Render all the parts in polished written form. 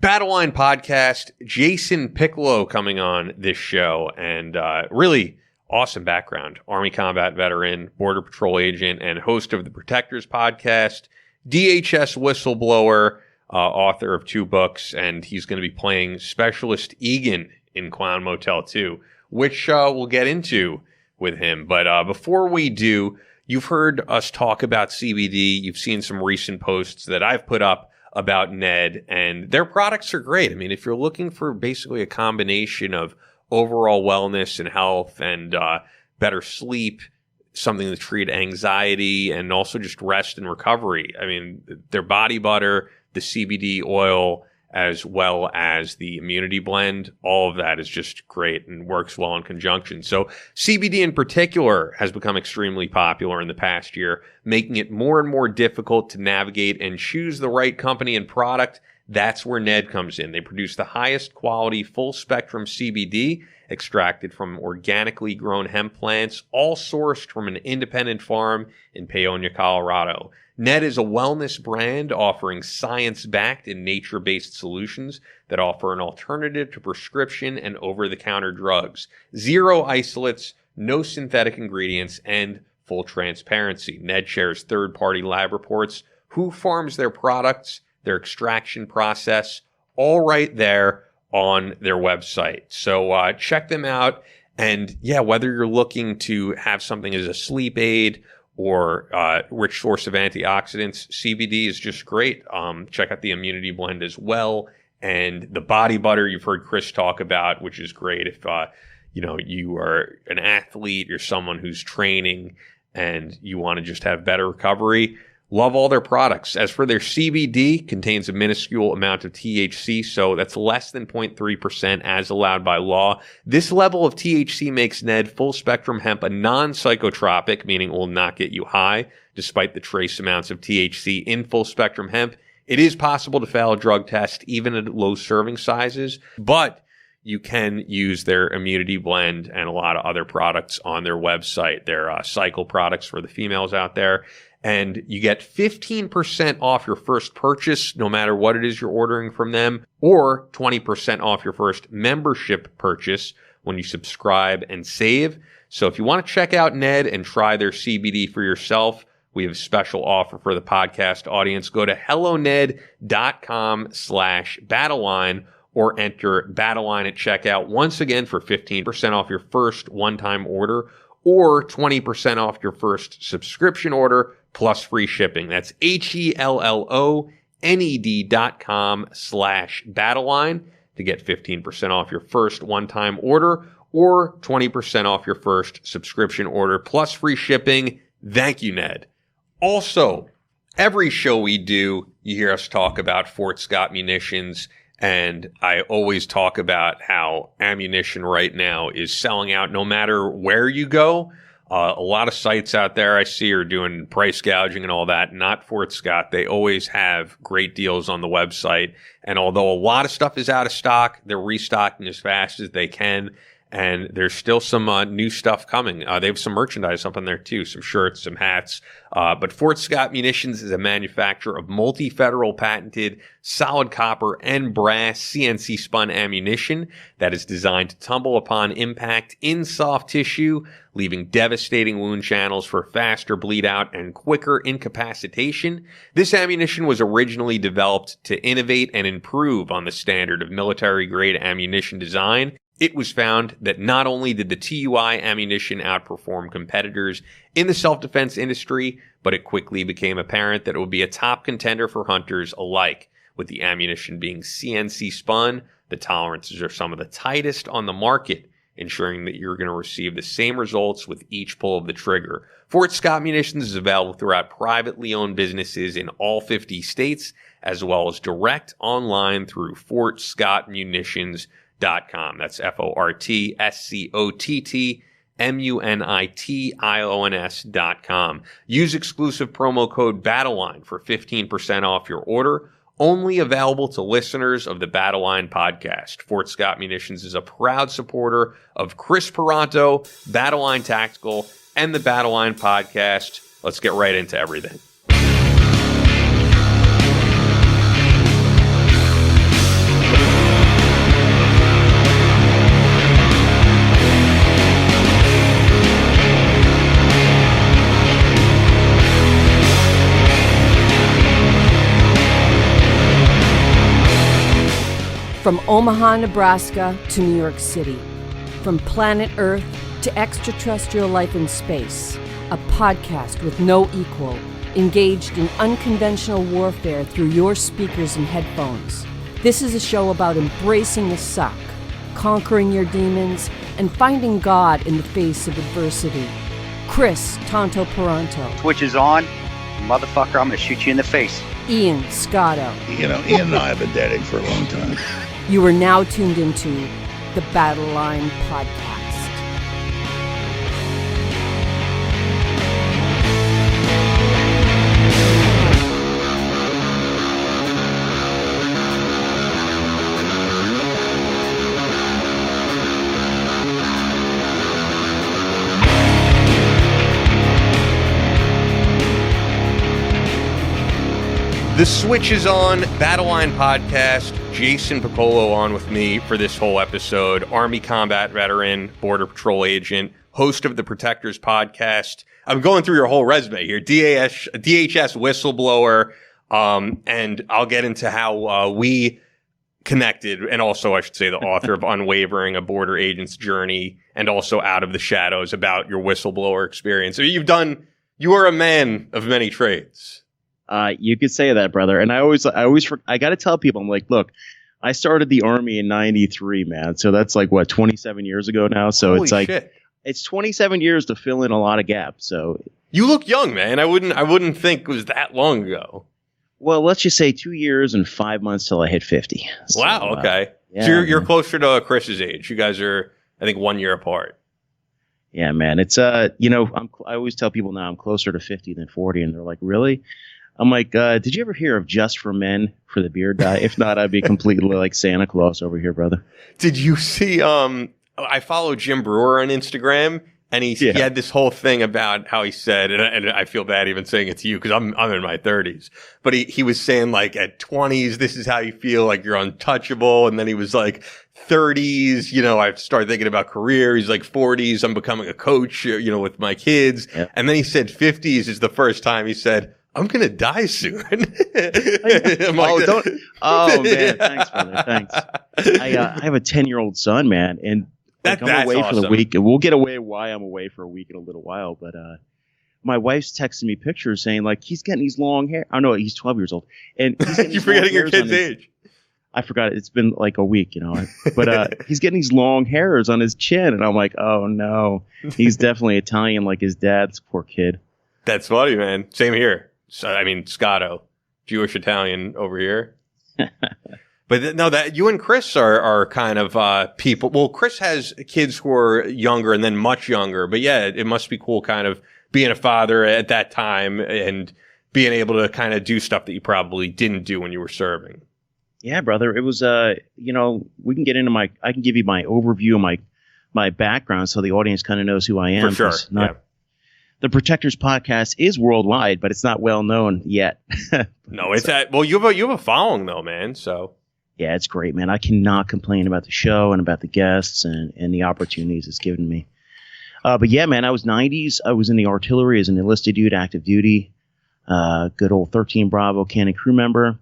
Battleline podcast, Jason Piccolo coming on this show, and really awesome background. Army combat veteran, Border Patrol agent, and host of the Protectors podcast, DHS whistleblower, author of 2 books, and he's going to be playing Specialist Egan in Clown Motel 2, which we'll get into with him. But before we do, you've heard us talk about CBD. You've seen some recent posts that I've put up about Ned, and their products are great. I mean, if you're looking for basically a combination of overall wellness and health and better sleep, something to treat anxiety, and also just rest and recovery, I mean, their body butter, the CBD oil, as well as the immunity blend, all of that is just great and works well in conjunction. So CBD in particular has become extremely popular in the past year, making it more and more difficult to navigate and choose the right company and product. That's where Ned comes in. They produce the highest quality full spectrum CBD extracted from organically grown hemp plants, all sourced from an independent farm in Paonia, Colorado. Ned is a wellness brand offering science-backed and nature-based solutions that offer an alternative to prescription and over-the-counter drugs. 0 isolates, no synthetic ingredients, and full transparency. Ned shares third-party lab reports, who farms their products, their extraction process, all right there on their website. So check them out. And yeah, whether you're looking to have something as a sleep aid or rich source of antioxidants, CBD is just great. Check out the immunity blend as well. And the body butter you've heard Chris talk about, which is great if you are an athlete, you're someone who's training, and you want to just have better recovery. Love all their products. As for their CBD, contains a minuscule amount of THC, so that's less than 0.3% as allowed by law. This level of THC makes Ned full spectrum hemp a non-psychotropic, meaning it will not get you high, despite the trace amounts of THC in full spectrum hemp. It is possible to fail a drug test, even at low serving sizes, but you can use their immunity blend and a lot of other products on their website. Their cycle products for the females out there. And you get 15% off your first purchase, no matter what it is you're ordering from them, or 20% off your first membership purchase when you subscribe and save. So if you want to check out Ned and try their CBD for yourself, we have a special offer for the podcast audience. Go to helloned.com/Battleline or enter Battleline at checkout once again for 15% off your first one-time order or 20% off your first subscription order plus free shipping. That's HELLONED.com/Battleline to get 15% off your first one-time order or 20% off your first subscription order plus free shipping. Thank you, Ned. Also, every show we do, you hear us talk about Fort Scott Munitions, and I always talk about how ammunition right now is selling out no matter where you go. A lot of sites out there I see are doing price gouging and all that. Not Fort Scott. They always have great deals on the website. And although a lot of stuff is out of stock, they're restocking as fast as they can. And there's still some new stuff coming. They have some merchandise up on there too, some shirts, some hats. But Fort Scott Munitions is a manufacturer of multi-federal patented solid copper and brass CNC spun ammunition that is designed to tumble upon impact in soft tissue, leaving devastating wound channels for faster bleed out and quicker incapacitation. This ammunition was originally developed to innovate and improve on the standard of military-grade ammunition design. It was found that not only did the TUI ammunition outperform competitors in the self-defense industry, but it quickly became apparent that it would be a top contender for hunters alike. With the ammunition being CNC spun, the tolerances are some of the tightest on the market, ensuring that you're going to receive the same results with each pull of the trigger. Fort Scott Munitions is available throughout privately owned businesses in all 50 states, as well as direct online through FortScottMunitions.com. That's FortScottMunitions.com. Use exclusive promo code Battleline for 15% off your order. Only available to listeners of the Battleline podcast. Fort Scott Munitions is a proud supporter of Chris Peranto, Battleline Tactical, and the Battleline podcast. Let's get right into everything. From Omaha, Nebraska to New York City. From planet Earth to extraterrestrial life in space. A podcast with no equal, engaged in unconventional warfare through your speakers and headphones. This is a show about embracing the suck, conquering your demons, and finding God in the face of adversity. Chris Tonto Peranto. Twitch is on. Motherfucker, I'm gonna shoot you in the face. Ian Scotto. Ian and I have been dating for a long time. You are now tuned into the Battleline podcast. The switch is on. Battleline podcast. Jason Piccolo on with me for this whole episode. Army combat veteran, Border Patrol agent, host of the Protectors podcast. I'm going through your whole resume here. DHS whistleblower, and I'll get into how we connected, and also I should say the author of Unwavering, A Border Agent's Journey, and also Out of the Shadows about your whistleblower experience. So you are a man of many trades. You could say that, brother. And I got to tell people, I'm like, look, I started the Army in 93, man. So that's like, what, 27 years ago now? So Holy it's like, shit. It's 27 years to fill in a lot of gaps. So you look young, man. I wouldn't think it was that long ago. Well, let's just say 2 years and 5 months till I hit 50. So, wow. Okay. Yeah, so you're closer to Chris's age. You guys are, I think, 1 year apart. Yeah, man. It's, I always tell people now I'm closer to 50 than 40. And they're like, really? I'm like, did you ever hear of Just for Men for the beard dye? If not, I'd be completely like Santa Claus over here, brother. Did you see, I follow Jim Brewer on Instagram, and he had this whole thing about how he said, and I feel bad even saying it to you because I'm in my 30s, but he was saying like at 20s, this is how you feel like you're untouchable. And then he was like 30s, I started thinking about career. He's like 40s, I'm becoming a coach, with my kids. Yep. And then he said 50s is the first time he said, I'm going to die soon. Oh, man. Thanks, brother. Thanks. I have a 10-year-old son, man. And I'm away awesome. For the week. And we'll get away why I'm away for a week in a little while. But my wife's texting me pictures saying, like, he's getting these long hair. Oh, no, he's 12 years old. And you're forgetting your kid's age. I forgot. It's been like a week, But he's getting these long hairs on his chin. And I'm like, oh, no. He's definitely Italian like his dad's poor kid. That's funny, man. Same here. So, I mean, Scotto, Jewish Italian over here. But no, that you and Chris are kind of people. Well, Chris has kids who are younger and then much younger. But yeah, it must be cool kind of being a father at that time and being able to kind of do stuff that you probably didn't do when you were serving. Yeah, brother. It was, we can get into I can give you my overview of my background so the audience kind of knows who I am. For sure. The Protectors podcast is worldwide, but it's not well known yet. No, it's you have a following though, man. So yeah, it's great, man. I cannot complain about the show and about the guests and the opportunities it's given me. But yeah, man, I was 90s. I was in the artillery as an enlisted dude, active duty. Good old 13 Bravo cannon crew member.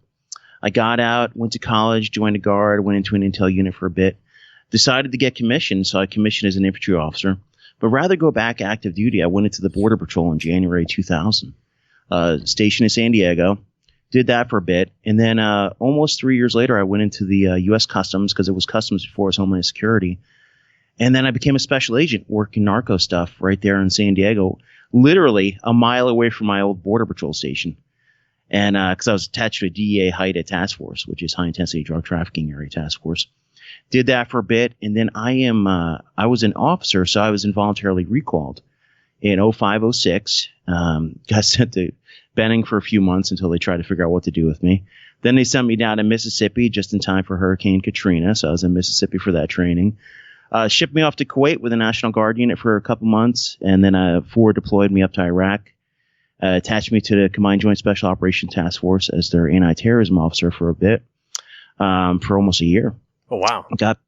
I got out, went to college, joined the Guard, went into an intel unit for a bit. Decided to get commissioned, so I commissioned as an infantry officer. But rather go back active duty, I went into the Border Patrol in January 2000. Stationed in San Diego. Did that for a bit. And then almost 3 years later, I went into the U.S. Customs because it was Customs before it was Homeland Security. And then I became a special agent working narco stuff right there in San Diego, literally a mile away from my old Border Patrol station. And because I was attached to a DEA HIDTA task force, which is High Intensity Drug Trafficking Area Task Force. Did that for a bit, and then I was an officer, so I was involuntarily recalled in 05-06. Got sent to Benning for a few months until they tried to figure out what to do with me. Then they sent me down to Mississippi just in time for Hurricane Katrina, so I was in Mississippi for that training. Shipped me off to Kuwait with the National Guard unit for a couple months, and then forward deployed me up to Iraq. Attached me to the Combined Joint Special Operations Task Force as their anti-terrorism officer for a bit, for almost a year. Oh, wow. Got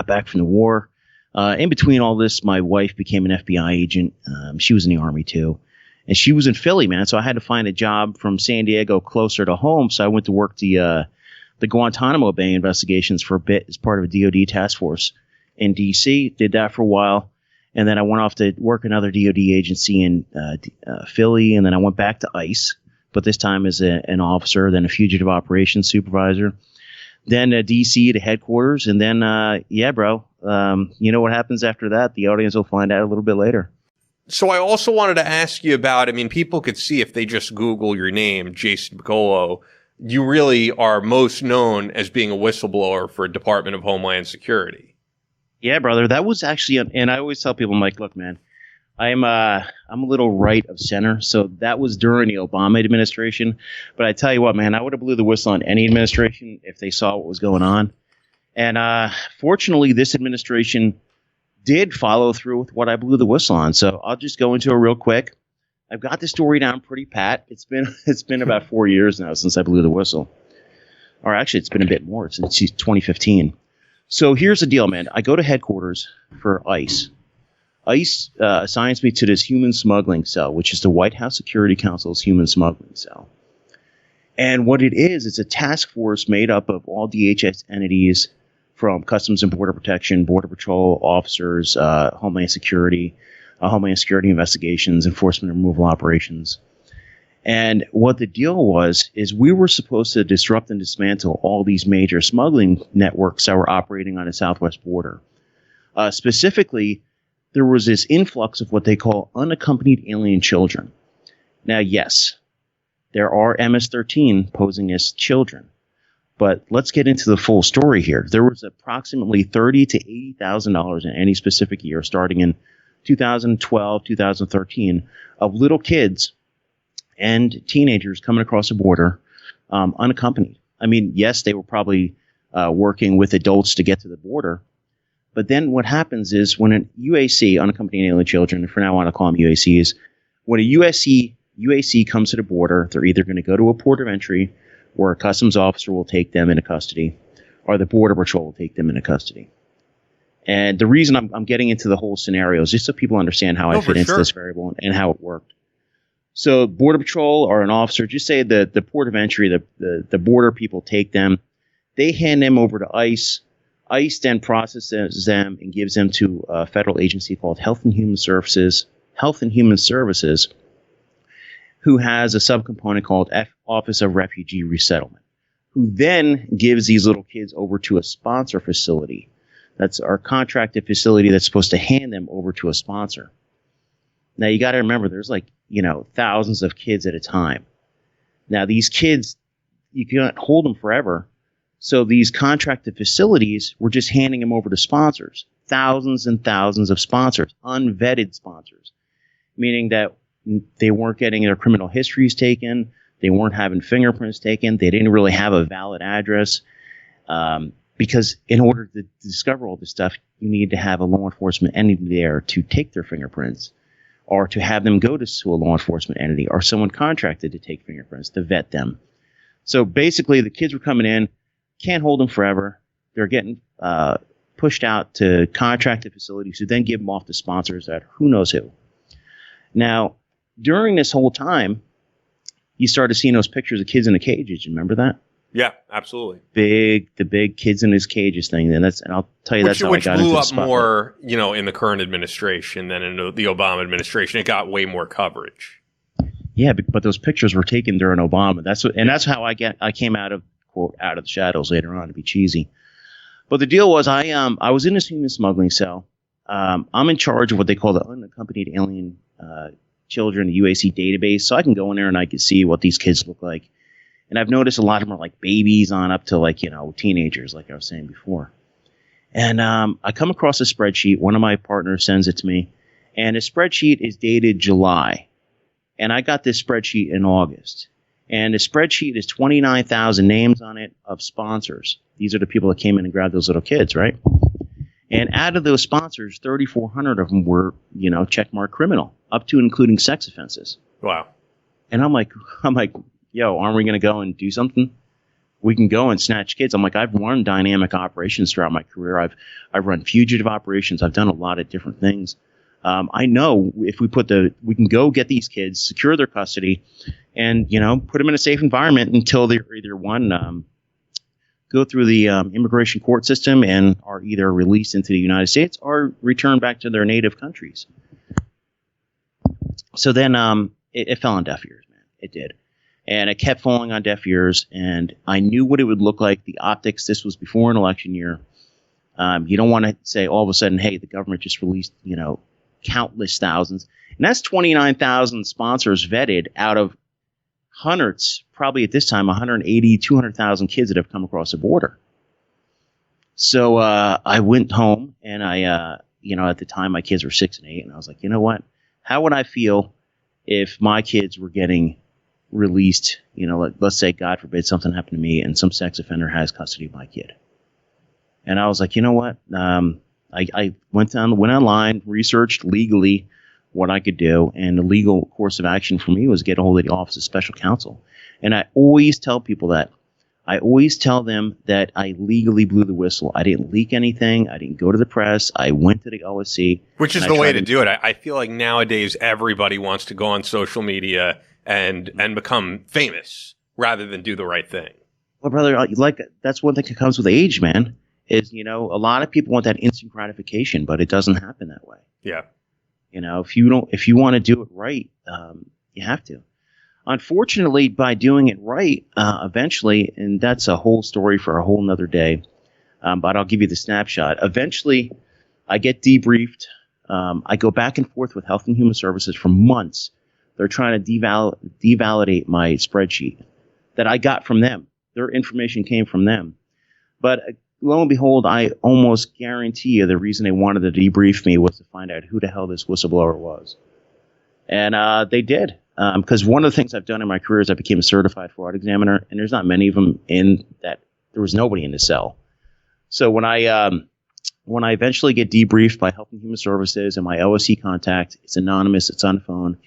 back from the war. In between all this, my wife became an FBI agent. She was in the Army, too. And she was in Philly, man. So I had to find a job from San Diego closer to home. So I went to work the the Guantanamo Bay investigations for a bit as part of a DoD task force in D.C. Did that for a while. And then I went off to work another DoD agency in Philly. And then I went back to ICE, but this time as an officer, then a fugitive operations supervisor. Then D.C. to headquarters. And then, you know what happens after that? The audience will find out a little bit later. So I also wanted to ask you about, I mean, people could see if they just Google your name, Jason Piccolo, you really are most known as being a whistleblower for Department of Homeland Security. Yeah, brother. That was actually, and I always tell people, I'm like, look, man, I'm a little right of center. So that was during the Obama administration. But I tell you what, man, I would have blew the whistle on any administration if they saw what was going on. And fortunately, this administration did follow through with what I blew the whistle on. So I'll just go into it real quick. I've got the story down pretty pat. It's been about 4 years now since I blew the whistle. Or actually, it's been a bit more since 2015. So here's the deal, man. I go to headquarters for ICE. ICE assigns me to this human smuggling cell, which is the White House Security Council's human smuggling cell. And what it is, it's a task force made up of all DHS entities from Customs and Border Protection, Border Patrol officers, Homeland Security investigations, enforcement and removal operations. And what the deal was is we were supposed to disrupt and dismantle all these major smuggling networks that were operating on the southwest border. Specifically, there was this influx of what they call unaccompanied alien children. Now, yes, there are MS-13 posing as children, but let's get into the full story here. There was approximately $30,000 to $80,000 in any specific year, starting in 2012, 2013, of little kids and teenagers coming across the border unaccompanied. I mean, yes, they were probably working with adults to get to the border. But then what happens is when an UAC, unaccompanied alien children, and for now on I'll call them UACs, when a UAC comes to the border, they're either going to go to a port of entry where a customs officer will take them into custody, or the Border Patrol will take them into custody. And the reason I'm getting into the whole scenario is just so people understand how I fit into this variable and how it worked. So Border Patrol or an officer, just say the port of entry, the border people take them. They hand them over to ICE. ICE then processes them and gives them to a federal agency called Health and Human Services, who has a subcomponent called Office of Refugee Resettlement, who then gives these little kids over to a sponsor facility. That's our contracted facility that's supposed to hand them over to a sponsor. Now, you got to remember, there's thousands of kids at a time. Now, these kids, you can't hold them forever. So these contracted facilities were just handing them over to sponsors, thousands and thousands of sponsors, unvetted sponsors, meaning that they weren't getting their criminal histories taken. They weren't having fingerprints taken. They didn't really have a valid address. Because in order to discover all this stuff, you need to have a law enforcement entity there to take their fingerprints, or to have them go to a law enforcement entity or someone contracted to take fingerprints to vet them. So basically, the kids were coming in, can't hold them forever. They're getting pushed out to contracted facilities who then give them off to sponsors at who knows who. Now, during this whole time, you started seeing those pictures of kids in the cages. You remember that? Yeah, absolutely. The big kids in his cages thing. And I'll tell you, that's how I got into the spotlight. Which blew up more, in the current administration than in the Obama administration. It got way more coverage. Yeah, but those pictures were taken during Obama. That's how I came out of, quote, out of the shadows later on, to be cheesy. But the deal was, I was in this human smuggling cell. I'm in charge of what they call the unaccompanied alien children UAC database, so I can go in there and I can see what these kids look like. And I've noticed a lot of them are like babies on up to teenagers, like I was saying before. And I come across a spreadsheet. One of my partners sends it to me, and the spreadsheet is dated July. And I got this spreadsheet in August. And the spreadsheet is 29,000 names on it of sponsors. These are the people that came in and grabbed those little kids, right? And out of those sponsors, 3,400 of them were, checkmark criminal, up to and including sex offenses. Wow. And I'm like, yo, aren't we going to go and do something? We can go and snatch kids. I'm like, I've run dynamic operations throughout my career. I've run fugitive operations. I've done a lot of different things. I know if we can go get these kids, secure their custody, and put them in a safe environment until they're either one go through the immigration court system and are either released into the United States or returned back to their native countries. So then it fell on deaf ears, man. It did. And it kept falling on deaf ears, and I knew what it would look like, the optics. This was before an election year. You don't want to say all of a sudden, hey, the government just released, countless thousands. And that's 29,000 sponsors vetted out of hundreds, probably at this time, 180, 200,000 kids that have come across the border. So I went home, and I, at the time my kids were 6 and 8, and I was like, you know what? How would I feel if my kids were getting released? Let's say, God forbid, something happened to me and some sex offender has custody of my kid. And I was like, you know what? I went online, researched legally what I could do, and the legal course of action for me was get a hold of the Office of Special Counsel. And I always tell people that. I always tell them that I legally blew the whistle. I didn't leak anything. I didn't go to the press. I went to the OSC. Which is the way to do it. I feel like nowadays everybody wants to go on social media and become famous rather than do the right thing. Well, brother, that's one thing that comes with age, man, is, a lot of people want that instant gratification, but it doesn't happen that way. Yeah. If you want to do it right, you have to. Unfortunately, by doing it right, eventually, and that's a whole story for a whole nother day, but I'll give you the snapshot. Eventually, I get debriefed. I go back and forth with Health and Human Services for months. They're trying to devalidate my spreadsheet that I got from them. Their information came from them. But lo and behold, I almost guarantee you the reason they wanted to debrief me was to find out who the hell this whistleblower was. And they did. Because one of the things I've done in my career is I became a certified fraud examiner, and there's not many of them in that. There was nobody in the cell. So when I eventually get debriefed by Health and Human Services and my OSC contact, it's anonymous, it's on the phone.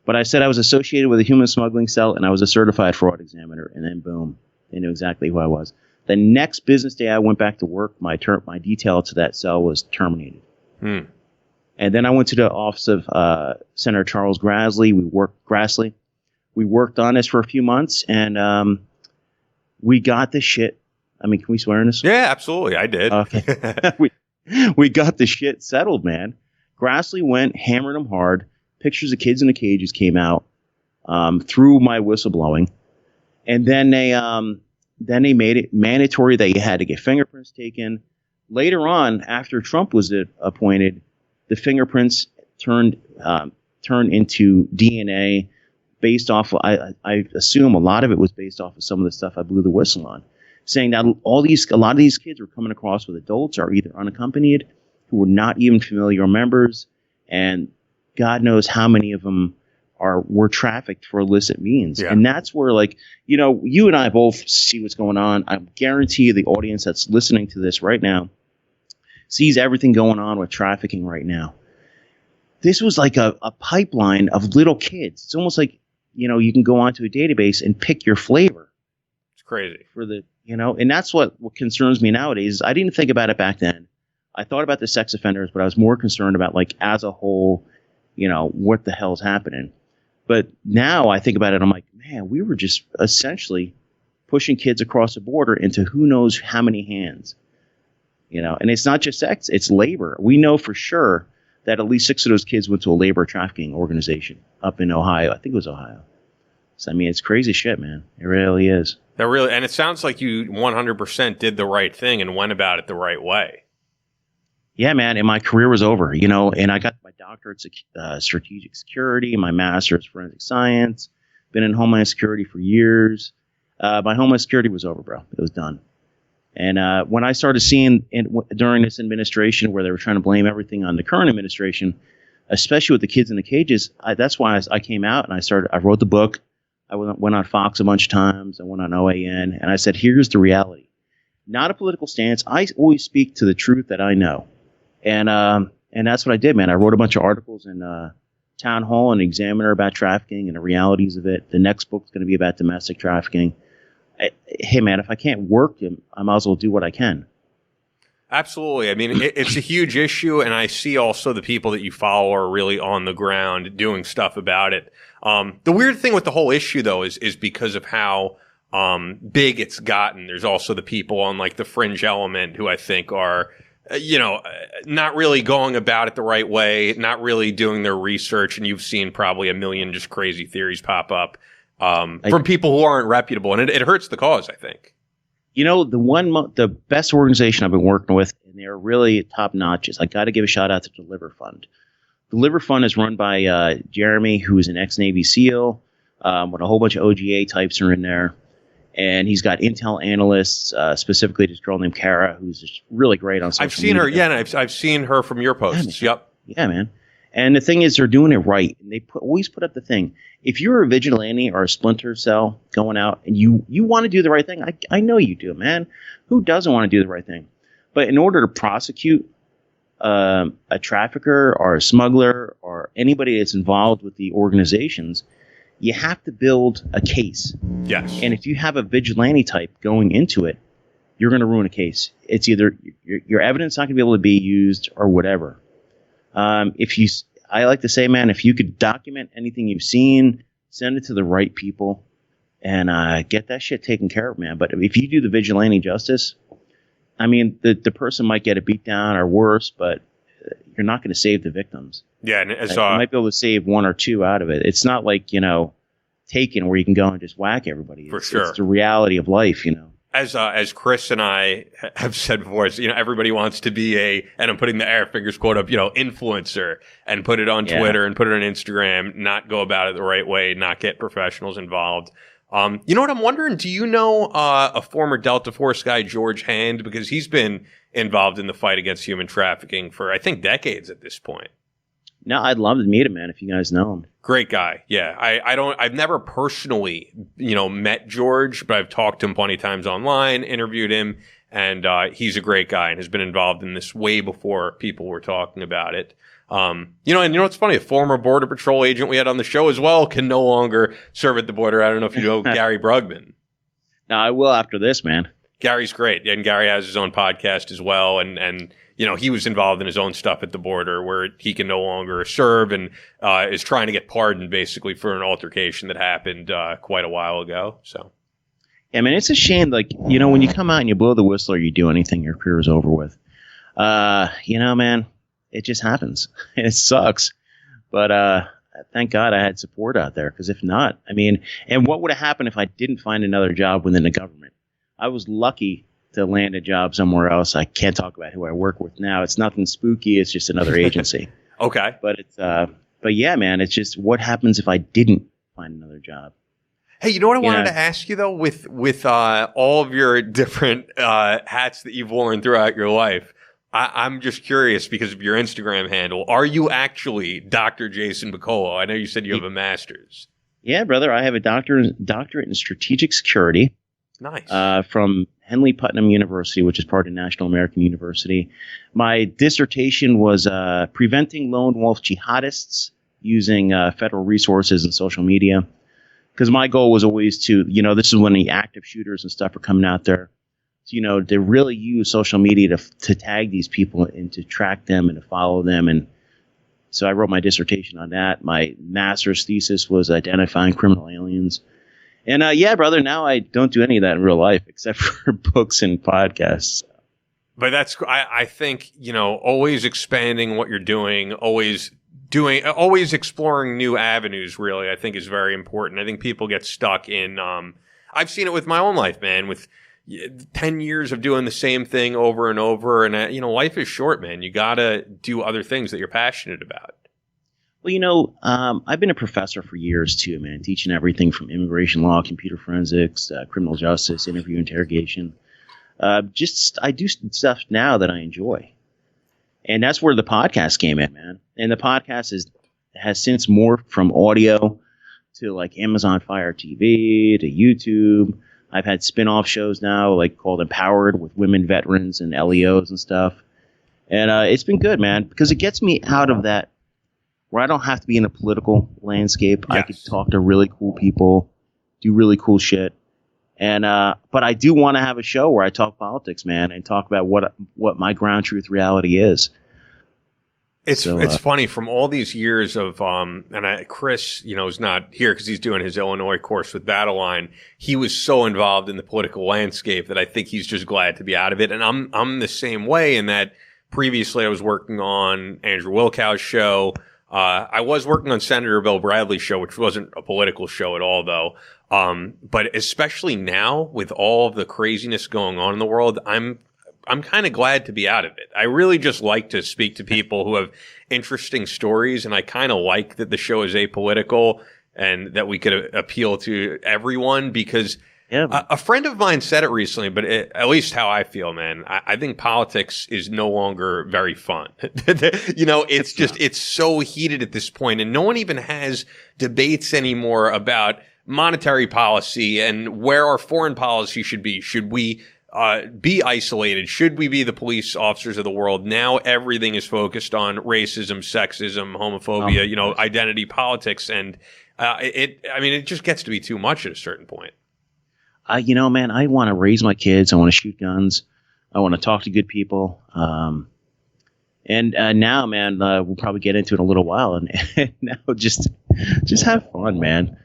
But I said I was associated with a human smuggling cell and I was a certified fraud examiner, and then boom, they knew exactly who I was. The next business day I went back to work, my detail to that cell was terminated. And then I went to the office of Senator Charles Grassley. We worked on this for a few months, and we got the shit. I mean, can we swear in this? Yeah, absolutely. I did. Okay. we got the shit settled, man. Grassley went, hammered them hard. Pictures of kids in the cages came out through my whistleblowing, and then they made it mandatory that you had to get fingerprints taken. Later on, after Trump was appointed, the fingerprints turned into DNA based off of, I assume a lot of it was based off of some of the stuff I blew the whistle on, saying that a lot of these kids were coming across with adults or either unaccompanied who were not even familiar members, and God knows how many of them were trafficked for illicit means. Yeah. And that's where, you and I both see what's going on. I guarantee you the audience that's listening to this right now sees everything going on with trafficking right now. This was like a pipeline of little kids. It's almost like, you can go onto a database and pick your flavor. It's crazy. And that's what concerns me nowadays. I didn't think about it back then. I thought about the sex offenders, but I was more concerned about, as a whole, what the hell's happening. But now I think about it, I'm like, man, we were just essentially pushing kids across the border into who knows how many hands. And it's not just sex, it's labor. We know for sure that at least 6 of those kids went to a labor trafficking organization up in Ohio. I think it was Ohio. So, I mean, it's crazy shit, man. It really is. And it sounds like you 100% did the right thing and went about it the right way. Yeah, man. And my career was over, and I got my doctorate in strategic security, my master's forensic science, been in Homeland Security for years. My Homeland Security was over, bro. It was done. And when I started seeing during this administration where they were trying to blame everything on the current administration, especially with the kids in the cages, that's why I came out and I wrote the book. I went on Fox a bunch of times. I went on OAN, and I said, here's the reality. Not a political stance. I always speak to the truth that I know. And that's what I did, man. I wrote a bunch of articles in Town Hall and Examiner about trafficking and the realities of it. The next book's going to be about domestic trafficking. Hey, man, if I can't work, I might as well do what I can. Absolutely. I mean, it's a huge issue, and I see also the people that you follow are really on the ground doing stuff about it. The weird thing with the whole issue, though, is because of how big it's gotten. There's also the people on like the fringe element who I think are, not really going about it the right way, not really doing their research. And you've seen probably a million just crazy theories pop up from people who aren't reputable. And it hurts the cause, I think. The best organization I've been working with, and they're really top notch, is I got to give a shout out to the Liver Fund. The Liver Fund is run by Jeremy, who is an ex-Navy SEAL, with a whole bunch of OGA types are in there. And he's got intel analysts, specifically this girl named Kara, who's just really great on social media. I've seen her, yeah, and I've seen her from your posts. Yeah, yep. Yeah, man. And the thing is, they're doing it right. And they always put up the thing. If you're a vigilante or a splinter cell going out and you want to do the right thing, I know you do, man. Who doesn't want to do the right thing? But in order to prosecute a trafficker or a smuggler or anybody that's involved with the organizations, you have to build a case. Yes. And if you have a vigilante type going into it, you're going to ruin a case. It's either your evidence not going to be able to be used or whatever. I like to say, man, if you could document anything you've seen, send it to the right people and get that shit taken care of, man. But if you do the vigilante justice, I mean, the person might get a beat down or worse, but you're not going to save the victims. Yeah, and you might be able to save one or two out of it. It's not like, Taken where you can go and just whack everybody. For sure. It's the reality of life, As Chris and I have said before, it's, everybody wants to be and I'm putting the air fingers quote up, influencer and put it on Twitter and put it on Instagram, not go about it the right way, not get professionals involved. You know what I'm wondering? Do you know a former Delta Force guy, George Hand? Because he's been involved in the fight against human trafficking for, I think, decades at this point. No, I'd love to meet him, man, if you guys know him. Great guy. Yeah. I've never personally, met George, but I've talked to him plenty of times online, interviewed him, and he's a great guy and has been involved in this way before people were talking about it. And what's funny? A former Border Patrol agent we had on the show as well can no longer serve at the border. I don't know if you know Gary Brugman. No, I will after this, man. Gary's great. And Gary has his own podcast as well. And he was involved in his own stuff at the border where he can no longer serve and is trying to get pardoned basically for an altercation that happened quite a while ago. So, yeah, man, it's a shame. Like, when you come out and you blow the whistle or you do anything, your career is over with. Man, it just happens. And it sucks. But thank God I had support out there, because if not, and what would have happened if I didn't find another job within the government? I was lucky to land a job somewhere else. I can't talk about who I work with now. It's nothing spooky. It's just another agency. Okay. But yeah, man, it's just what happens if I didn't find another job. Hey, you know what I wanted to ask you though, with all of your different hats that you've worn throughout your life, I'm just curious because of your Instagram handle. Are you actually Dr. Jason Piccolo? I know you said you have a master's. Yeah, brother. I have a doctorate in strategic security. Nice. From Henley Putnam University, which is part of National American University. My dissertation was preventing lone wolf jihadists using federal resources and social media. Because my goal was always to, this is when the active shooters and stuff are coming out there. So, to really use social media to tag these people and to track them and to follow them. And so I wrote my dissertation on that. My master's thesis was identifying criminal aliens. And yeah, brother, now I don't do any of that in real life except for books and podcasts. But I think, always expanding what you're doing, always exploring new avenues, really, I think is very important. I think people get stuck in, I've seen it with my own life, man, with 10 years of doing the same thing over and over. And, life is short, man. You got to do other things that you're passionate about. Well, I've been a professor for years too, man, teaching everything from immigration law, computer forensics, criminal justice, interview interrogation. I do stuff now that I enjoy. And that's where the podcast came in, man. And the podcast has since morphed from audio to like Amazon Fire TV to YouTube. I've had spin-off shows now like called Empowered with women veterans and LEOs and stuff. And it's been good, man, because it gets me out of that where I don't have to be in a political landscape. Yes. I could talk to really cool people, do really cool shit. And but I do want to have a show where I talk politics, man, and talk about what my ground truth reality is. It's funny from all these years of Chris, is not here because he's doing his Illinois course with Battleline. He was so involved in the political landscape that I think he's just glad to be out of it. And I'm the same way in that previously I was working on Andrew Wilkow's show. I was working on Senator Bill Bradley's show, which wasn't a political show at all, though. But especially now with all of the craziness going on in the world, I'm kind of glad to be out of it. I really just like to speak to people who have interesting stories, and I kind of like that the show is apolitical and that we could appeal to everyone because a friend of mine said it recently, but at least how I feel, man, I think politics is no longer very fun. It's so heated at this point, and no one even has debates anymore about monetary policy and where our foreign policy should be. Should we be isolated? Should we be the police officers of the world? Now everything is focused on racism, sexism, homophobia, identity politics. And it just gets to be too much at a certain point. Man, I want to raise my kids. I want to shoot guns. I want to talk to good people. And now, man, we'll probably get into it in a little while. And now just have fun, man.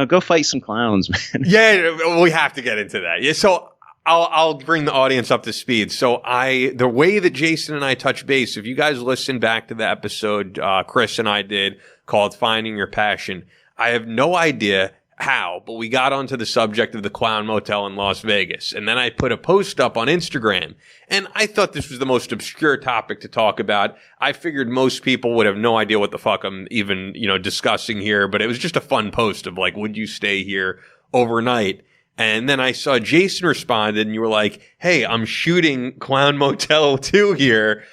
Go fight some clowns, man. Yeah, we have to get into that. Yeah, so I'll bring the audience up to speed. So the way that Jason and I touch base, if you guys listen back to the episode Chris and I did called Finding Your Passion, I have no idea how, but we got onto the subject of the Clown Motel in Las Vegas. And then I put a post up on Instagram, and I thought this was the most obscure topic to talk about. I figured most people would have no idea what the fuck I'm even, discussing here, but it was just a fun post of like, would you stay here overnight? And then I saw Jason responded, and you were like, hey, I'm shooting Clown Motel 2 here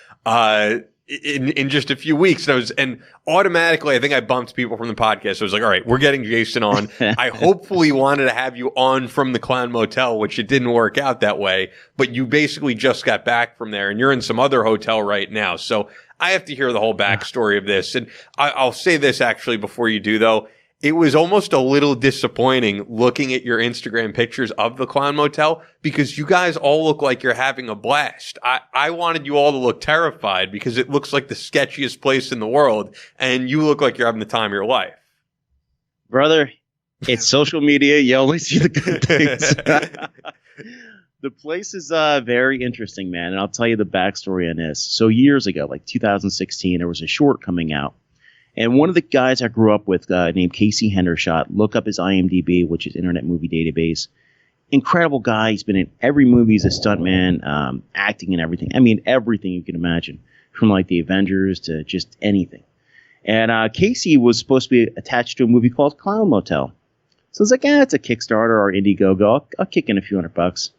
in just a few weeks. And automatically, I think I bumped people from the podcast. I was like, all right, we're getting Jason on. I hopefully wanted to have you on from the Clown Motel, which it didn't work out that way. But you basically just got back from there, and you're in some other hotel right now. So I have to hear the whole backstory of this. And I'll say this actually before you do, though. It was almost a little disappointing looking at your Instagram pictures of the Clown Motel because you guys all look like you're having a blast. I wanted you all to look terrified because it looks like the sketchiest place in the world, and you look like you're having the time of your life. Brother, it's social media. You only see the good things. The place is very interesting, man, and I'll tell you the backstory on this. So years ago, like 2016, there was a short coming out. And one of the guys I grew up with named Casey Hendershot, look up his IMDb, which is Internet Movie Database. Incredible guy. He's been in every movie as a stuntman, acting and everything. I mean, everything you can imagine, from like the Avengers to just anything. And Casey was supposed to be attached to a movie called Clown Motel. So it's like, it's a Kickstarter or Indiegogo. I'll kick in a few $100.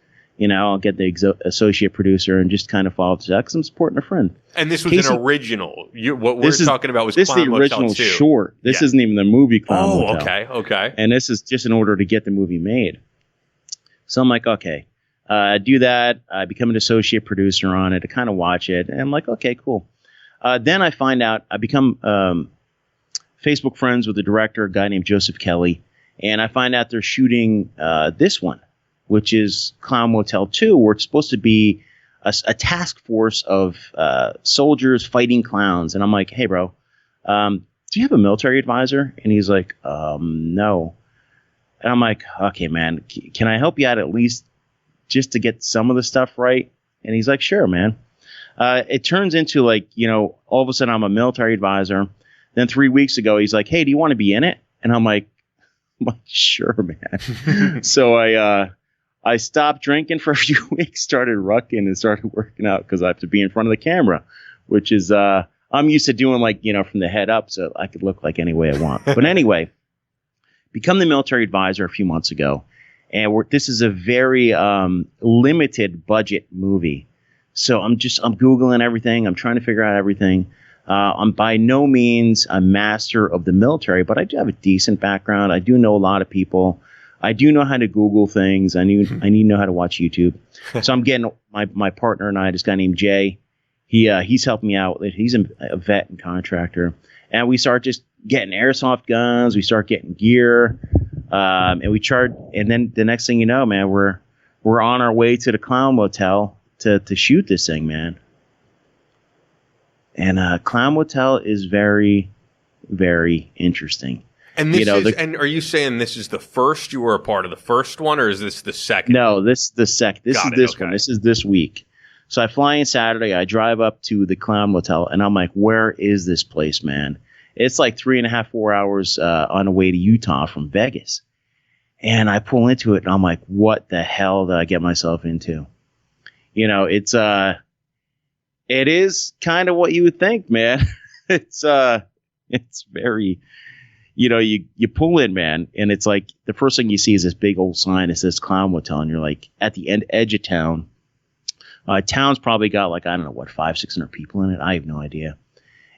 I'll get the associate producer and just kind of follow to that because I'm supporting a friend. And this was an original. What we're talking about was Clown Motel 2. This is the original short. This isn't even the movie Clown Motel. Okay. And this is just in order to get the movie made. So I'm like, okay, do that. I become an associate producer on it to kind of watch it. And I'm like, okay, cool. Then I find out I become Facebook friends with the director, a guy named Joseph Kelly. And I find out they're shooting this one, which is Clown Motel 2, where it's supposed to be a task force of soldiers fighting clowns. And I'm like, hey, bro, do you have a military advisor? And he's like, no. And I'm like, okay, man, can I help you out at least just to get some of the stuff right? And he's like, sure, man. It turns into like, all of a sudden I'm a military advisor. Then 3 weeks ago, he's like, hey, do you want to be in it? And I'm like, sure, man. So I stopped drinking for a few weeks, started rucking, and started working out because I have to be in front of the camera, which is I'm used to doing like, from the head up so I could look like any way I want. But anyway, become the military advisor a few months ago. And this is a very limited budget movie. So I'm Googling everything. I'm trying to figure out everything. I'm by no means a master of the military, but I do have a decent background. I do know a lot of people. I do know how to Google things. I need to know how to watch YouTube. So I'm getting my partner and I, this guy named Jay. He's helping me out with it. He's a vet and contractor. And we start just getting airsoft guns. We start getting gear. And we charge. And then the next thing you know, man, we're on our way to the Clown Motel to shoot this thing, man. And Clown Motel is very, very interesting. And this and are you saying this is the first? You were a part of the first one, or is this the second? No, this is the second. This Got is this okay. one. This is this week. So I fly in Saturday. I drive up to the Clown Motel, and I'm like, where is this place, man? It's like 3.5, 4 hours on the way to Utah from Vegas. And I pull into it, and I'm like, what the hell did I get myself into? You know, it is kind of what you would think, man. It's very, you know, you pull in, man, and it's like the first thing you see is this big old sign that says Clown Motel, and you're like at the edge of town. Town's probably got like, I don't know what, 500-600 people in it. I have no idea.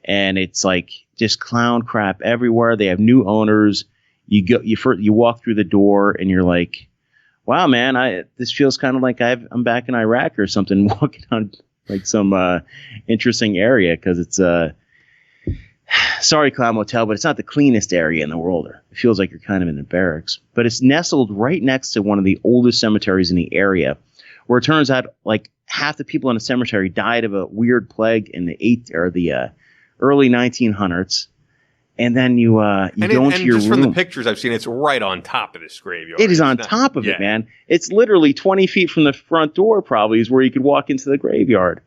And it's like just clown crap everywhere. They have new owners. You walk through the door and you're like, wow, man, this feels kind of like I'm back in Iraq or something, walking on like some interesting area, because it's sorry, Clown Motel, but it's not the cleanest area in the world. It feels like you're kind of in the barracks. But it's nestled right next to one of the oldest cemeteries in the area, where it turns out like half the people in the cemetery died of a weird plague in the early 1900s. And then you go into your room. And just from the pictures I've seen, it's right on top of this graveyard. It is on top of it, man. It's literally 20 feet from the front door, probably, is where you could walk into the graveyard.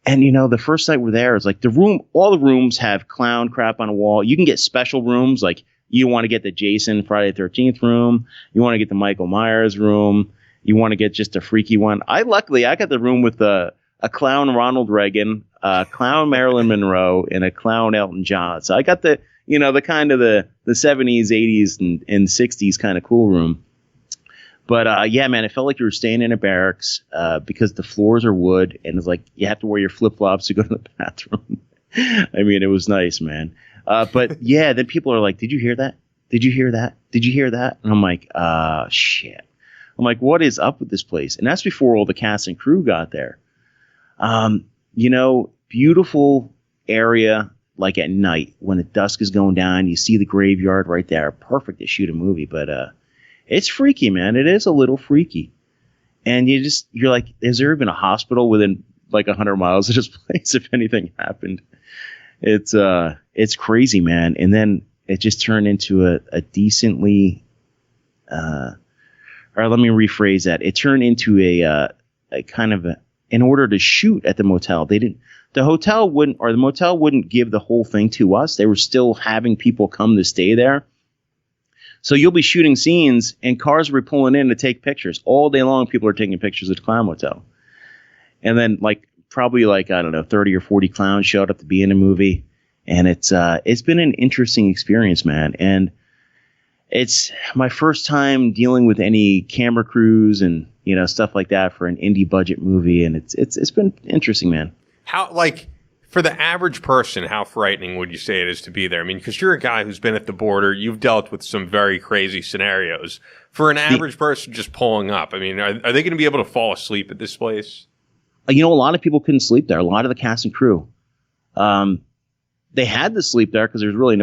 And, you know, the first night we're there, it's like all the rooms have clown crap on the wall. You can get special rooms, like you want to get the Jason Friday the 13th room. You want to get the Michael Myers room. You want to get just a freaky one. I got the room with a clown Ronald Reagan, a clown Marilyn Monroe, and a clown Elton John. So I got the kind of the 70s, 80s, and 60s kind of cool room. But yeah, man, it felt like you were staying in a barracks because the floors are wood, and it's like you have to wear your flip-flops to go to the bathroom. I mean, it was nice, man. But yeah, then people are like, did you hear that? Did you hear that? Did you hear that? And I'm like, shit. I'm like, what is up with this place? And that's before all the cast and crew got there. You know, beautiful area, like at night when the dusk is going down, you see the graveyard right there. Perfect to shoot a movie, but it's freaky, man. It is a little freaky. And you're like, is there even a hospital within like 100 miles of this place if anything happened? It's crazy, man. And then it just turned into a decently or let me rephrase that. It turned into a kind of in order to shoot at the motel, the motel wouldn't give the whole thing to us. They were still having people come to stay there. So you'll be shooting scenes and cars will be pulling in to take pictures all day long. People are taking pictures at the Clown Motel. And then probably I don't know, 30 or 40 clowns showed up to be in a movie. And it's been an interesting experience, man. And it's my first time dealing with any camera crews and, you know, stuff like that for an indie budget movie. And it's been interesting, man. How, for the average person, how frightening would you say it is to be there? I mean, because you're a guy who's been at the border. You've dealt with some very crazy scenarios. For an average person just pulling up, I mean, are they going to be able to fall asleep at this place? You know, a lot of people couldn't sleep there. A lot of the cast and crew. They had to sleep there because there's really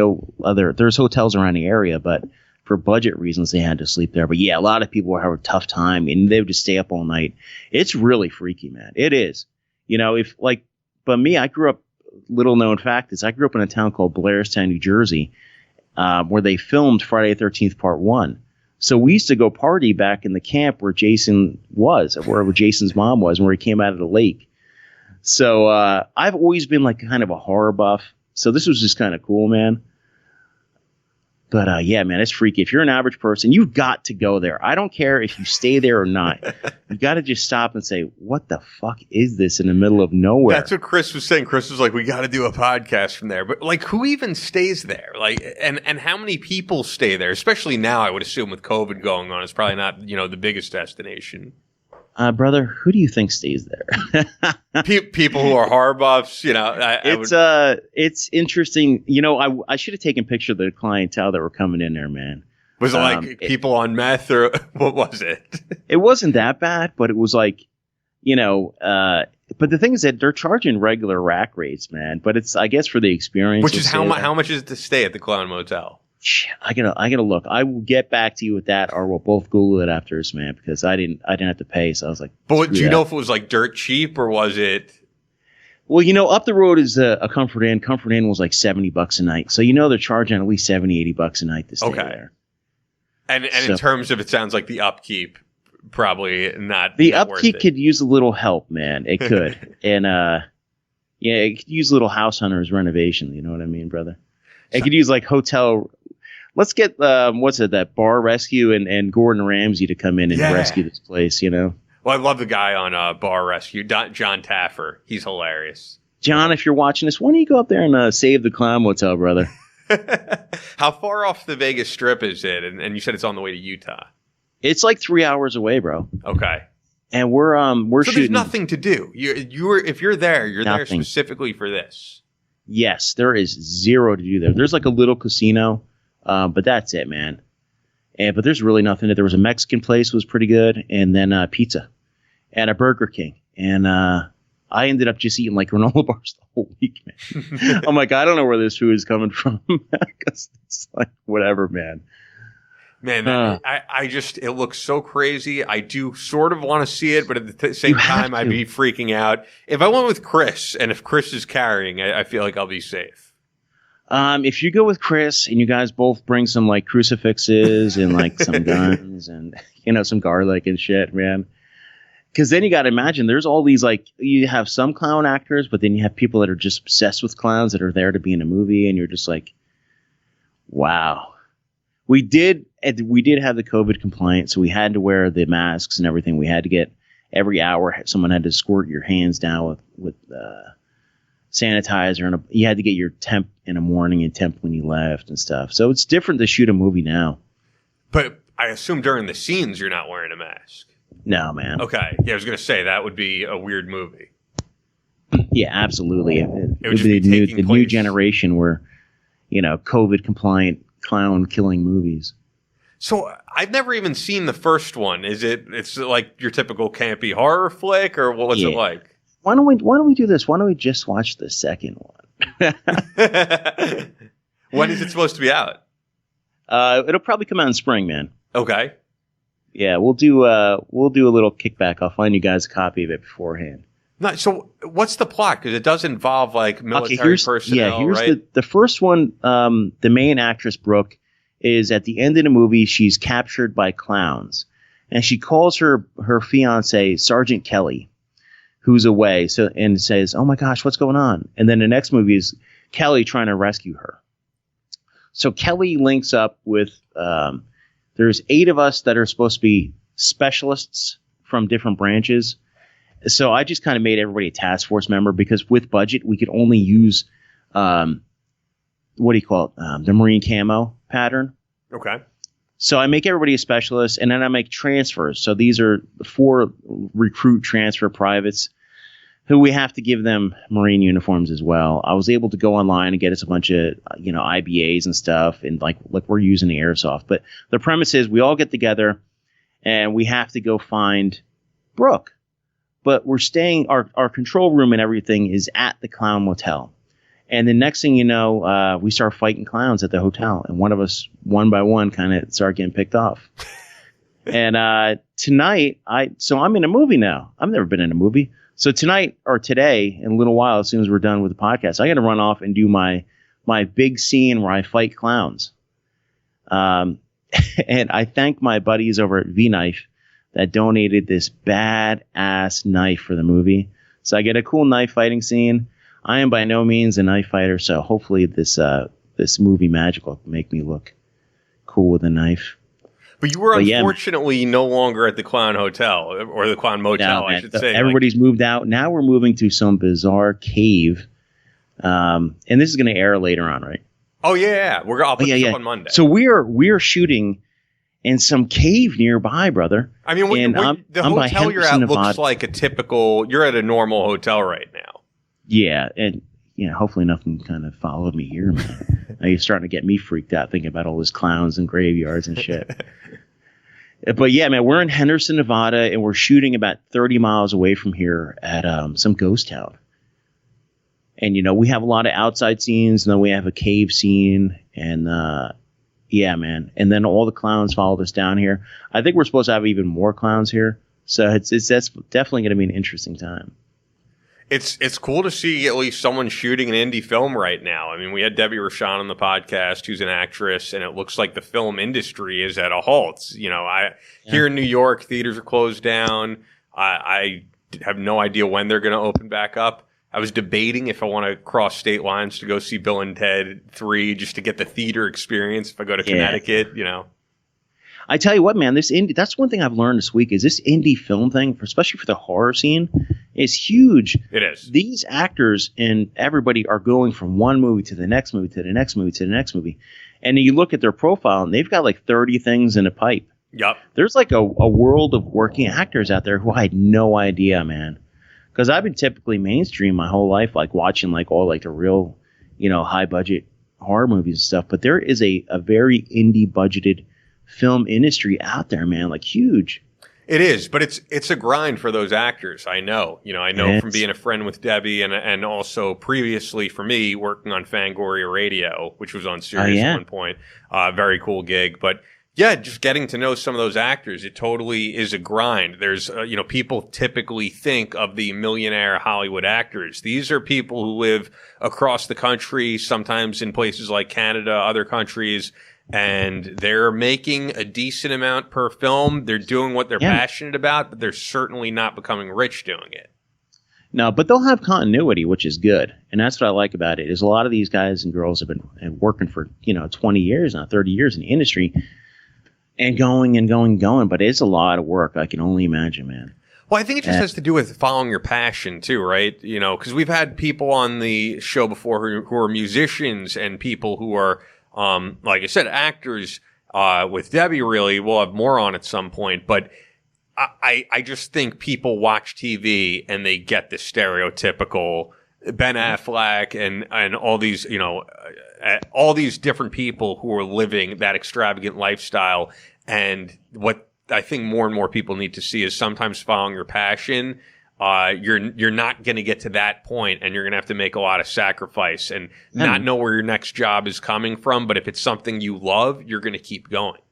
there's hotels around the area, but for budget reasons, they had to sleep there. But yeah, a lot of people were having a tough time and they would just stay up all night. It's really freaky, man. It is. You know, but me, I grew up, little known fact is I grew up in a town called Blairstown, New Jersey, where they filmed Friday the 13th Part 1. So we used to go party back in the camp where Jason was, wherever Jason's mom was, where he came out of the lake. So I've always been kind of a horror buff. So this was just kind of cool, man. But yeah, man, it's freaky. If you're an average person, you've got to go there. I don't care if you stay there or not. You got to just stop and say, what the fuck is this in the middle of nowhere? That's what Chris was saying. Chris was like, we got to do a podcast from there. But who even stays there? And how many people stay there? Especially now, I would assume with COVID going on, it's probably not, the biggest destination. Brother, who do you think stays there? People who are horror buffs, it's interesting. I should have taken a picture of the clientele that were coming in there, man. Was it people on meth or what was it? It wasn't that bad, but it was but the thing is that they're charging regular rack rates, man. But it's, I guess, for the experience. Which is how much is it to stay at the Clown Motel? I gotta look. I will get back to you with that, or we'll both Google it after this, man, because I didn't have to pay, so I was like. But do you know if it was dirt cheap or was it? Well, up the road is a Comfort Inn. Comfort Inn was like $70 a night. So, they're charging at least $70-$80 a night to stay there. And in terms of, it sounds like the upkeep, probably not. The not upkeep worth it. could use a little help, man. It could. And, it could use a little house hunters renovation. You know what I mean, brother? It could use like hotel. Let's get, that Bar Rescue and Gordon Ramsay to come in and rescue this place, Well, I love the guy on Bar Rescue, John Taffer. He's hilarious. John, if you're watching this, why don't you go up there and save the Clown Motel, brother? How far off the Vegas Strip is it? And you said it's on the way to Utah. It's like 3 hours away, bro. Okay. And we're so shooting. There's nothing to do. If you're there, you're there specifically for this. Yes, there is zero to do there. There's like a little casino, but that's it, man. But there's really nothing. There was a Mexican place was pretty good, and then pizza, and a Burger King, and I ended up just eating like granola bars the whole week, man. I'm like, I don't know where this food is coming from, because it's like whatever, man. Man, it looks so crazy. I do sort of want to see it, but at the same time, I'd be freaking out. If I went with Chris, and if Chris is carrying, I feel like I'll be safe. If you go with Chris and you guys both bring some like crucifixes and like some guns and, some garlic and shit, man. Because then you got to imagine there's all these like you have some clown actors, but then you have people that are just obsessed with clowns that are there to be in a movie. And you're just like, wow. We did have the COVID compliant, so we had to wear the masks and everything. We had to get every hour someone had to squirt your hands down with sanitizer, and you had to get your temp in the morning and temp when you left and stuff. So it's different to shoot a movie now. But I assume during the scenes you're not wearing a mask. No, man. Okay, yeah, I was gonna say that would be a weird movie. Yeah, absolutely. It would just be the new generation where COVID compliant clown killing movies. So I've never even seen the first one. It's like your typical campy horror flick, or what's it like? Why don't we do this? Why don't we just watch the second one? When is it supposed to be out? It'll probably come out in spring, man. Okay. Yeah, we'll do a little kickback. I'll find you guys a copy of it beforehand. So what's the plot? Because it does involve like military personnel, here's right? The first one. The main actress Brooke is at the end of the movie. She's captured by clowns, and she calls her fiance Sergeant Kelly, who's away. And says, "Oh my gosh, what's going on?" And then the next movie is Kelly trying to rescue her. So Kelly links up with. There's 8 of us that are supposed to be specialists from different branches. So I just kind of made everybody a task force member because with budget, we could only use, the Marine camo pattern. Okay. So I make everybody a specialist, and then I make transfers. So these are 4 recruit transfer privates who we have to give them Marine uniforms as well. I was able to go online and get us a bunch of, IBAs and stuff, and like we're using the airsoft. But the premise is we all get together, and we have to go find Brooke. But we're staying, our control room and everything is at the Clown Motel. And the next thing you know, we start fighting clowns at the hotel. And one of us, one by one, kind of start getting picked off. And tonight, I'm in a movie now. I've never been in a movie. So tonight, or today, in a little while, as soon as we're done with the podcast, I got to run off and do my big scene where I fight clowns. And I thank my buddies over at V-Knife that donated this badass knife for the movie. So I get a cool knife fighting scene. I am by no means a knife fighter, so hopefully this movie magic will make me look cool with a knife. But you were unfortunately no longer at the Clown Hotel, or the Clown Motel, I should say. Everybody's moved out. Now we're moving to some bizarre cave. And this is going to air later on, right? Oh, yeah. I'll put this up on Monday. So we're shooting in some cave nearby, brother. I mean, the hotel you're at looks like a typical... You're at a normal hotel right now. Yeah, and hopefully nothing kind of followed me here, man. Now you're starting to get me freaked out thinking about all these clowns and graveyards and shit. But yeah, man, we're in Henderson, Nevada, and we're shooting about 30 miles away from here at some ghost town. And, we have a lot of outside scenes, and then we have a cave scene, and yeah, man. And then all the clowns followed us down here. I think we're supposed to have even more clowns here. So that's definitely going to be an interesting time. It's cool to see at least someone shooting an indie film right now. I mean, we had Debbie Rochon on the podcast, who's an actress, and it looks like the film industry is at a halt. You know, here in New York, theaters are closed down. I have no idea when they're going to open back up. I was debating if I want to cross state lines to go see Bill and Ted 3 just to get the theater experience if I go to Connecticut, you know. I tell you what, man, that's one thing I've learned this week is this indie film thing, especially for the horror scene, is huge. It is. These actors and everybody are going from one movie to the next movie to the next movie to the next movie. And you look at their profile and they've got like 30 things in a pipe. Yep. There's like a world of working actors out there who I had no idea, man. Because I've been typically mainstream my whole life, like watching like all like the real, you know, high budget horror movies and stuff. But there is a very indie budgeted film industry out there, man, like huge. It is, but it's a grind for those actors. I know from being a friend with Debbie and also previously for me working on Fangoria Radio, which was on Sirius at one point. Very cool gig, but yeah, just getting to know some of those actors, it totally is a grind. There's, people typically think of the millionaire Hollywood actors. These are people who live across the country, sometimes in places like Canada, other countries, and they're making a decent amount per film. They're doing what they're passionate about, but they're certainly not becoming rich doing it. No, but they'll have continuity, which is good. And that's what I like about it, is a lot of these guys and girls have been working for, 20 years now, 30 years in the industry. And going, but it's a lot of work. I can only imagine, man. Well, I think it just has to do with following your passion too, right? Because we've had people on the show before who are musicians and people who are, like I said, actors. With Debbie, really, we'll have more on at some point. But I just think people watch TV and they get the stereotypical Ben Affleck and all these, all these different people who are living that extravagant lifestyle. And what I think more and more people need to see is sometimes following your passion. You're not going to get to that point, and you're going to have to make a lot of sacrifice and not know where your next job is coming from. But if it's something you love, you're going to keep going.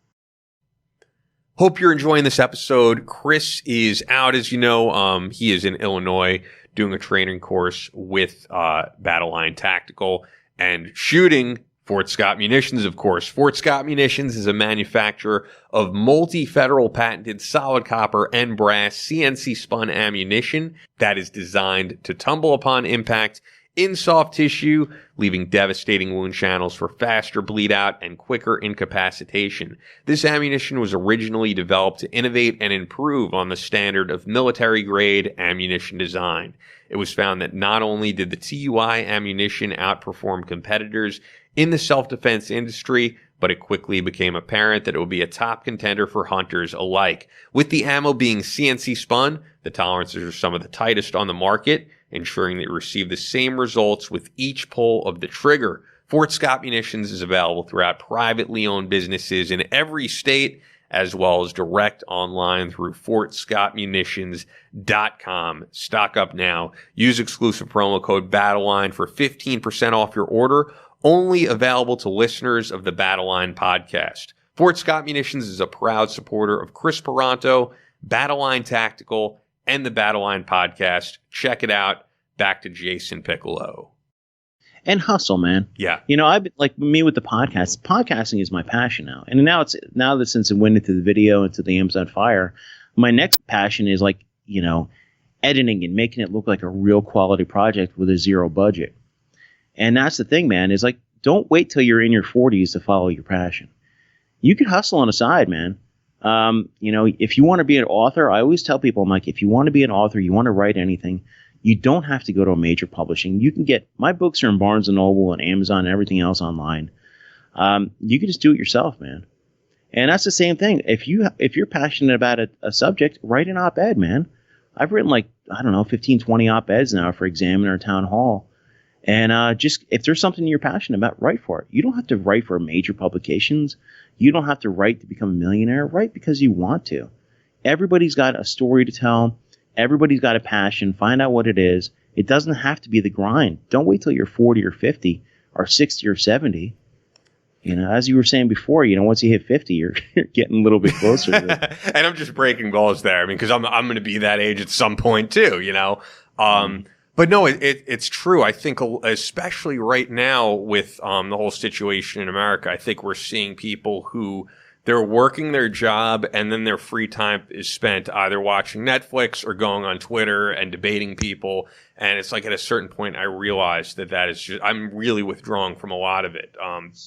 Hope you're enjoying this episode. Chris is out, as you know. He is in Illinois doing a training course with Battleline Tactical and shooting Fort Scott Munitions, of course. Fort Scott Munitions is a manufacturer of multi-federal patented solid copper and brass CNC spun ammunition that is designed to tumble upon impact in soft tissue, leaving devastating wound channels for faster bleed out and quicker incapacitation. This ammunition was originally developed to innovate and improve on the standard of military-grade ammunition design. It was found that not only did the TUI ammunition outperform competitors in the self-defense industry, but it quickly became apparent that it would be a top contender for hunters alike. With the ammo being CNC spun, the tolerances are some of the tightest on the market, ensuring that you receive the same results with each pull of the trigger. Fort Scott Munitions is available throughout privately owned businesses in every state, as well as direct online through fortscottmunitions.com. Stock up now. Use exclusive promo code Battleline for 15% off your order, only available to listeners of the Battleline podcast. Fort Scott Munitions is a proud supporter of Chris Peranto, Battleline Tactical, and the Battleline podcast. Check it out. Back to Jason Piccolo. And hustle, man. Yeah. I've been like me with the podcast. Podcasting is my passion now. And now that since it went into the video, into the Amazon Fire, my next passion is like, editing and making it look like a real quality project with a zero budget. And that's the thing, man, is like, don't wait till you're in your 40s to follow your passion. You can hustle on the side, man. If you want to be an author, I always tell people, I'm like, if you want to be an author, you want to write anything, you don't have to go to a major publishing. You can get, my books are in Barnes & Noble and Amazon and everything else online. You can just do it yourself, man. And that's the same thing. If you're passionate about a subject, write an op-ed, man. I've written 15, 20 op-eds now for Examiner, Town Hall. And just if there's something you're passionate about, write for it. You don't have to write for major publications. You don't have to write to become a millionaire. Write because you want to. Everybody's got a story to tell. Everybody's got a passion. Find out what it is. It doesn't have to be the grind. Don't wait till you're 40 or 50 or 60 or 70. As you were saying before, once you hit 50, you're getting a little bit closer to it. And I'm just breaking balls there. I mean, because I'm going to be that age at some point too, But no, it's true. I think especially right now with the whole situation in America, I think we're seeing people who they're working their job and then their free time is spent either watching Netflix or going on Twitter and debating people. And it's like at a certain point, I realized that is just, I'm really withdrawing from a lot of it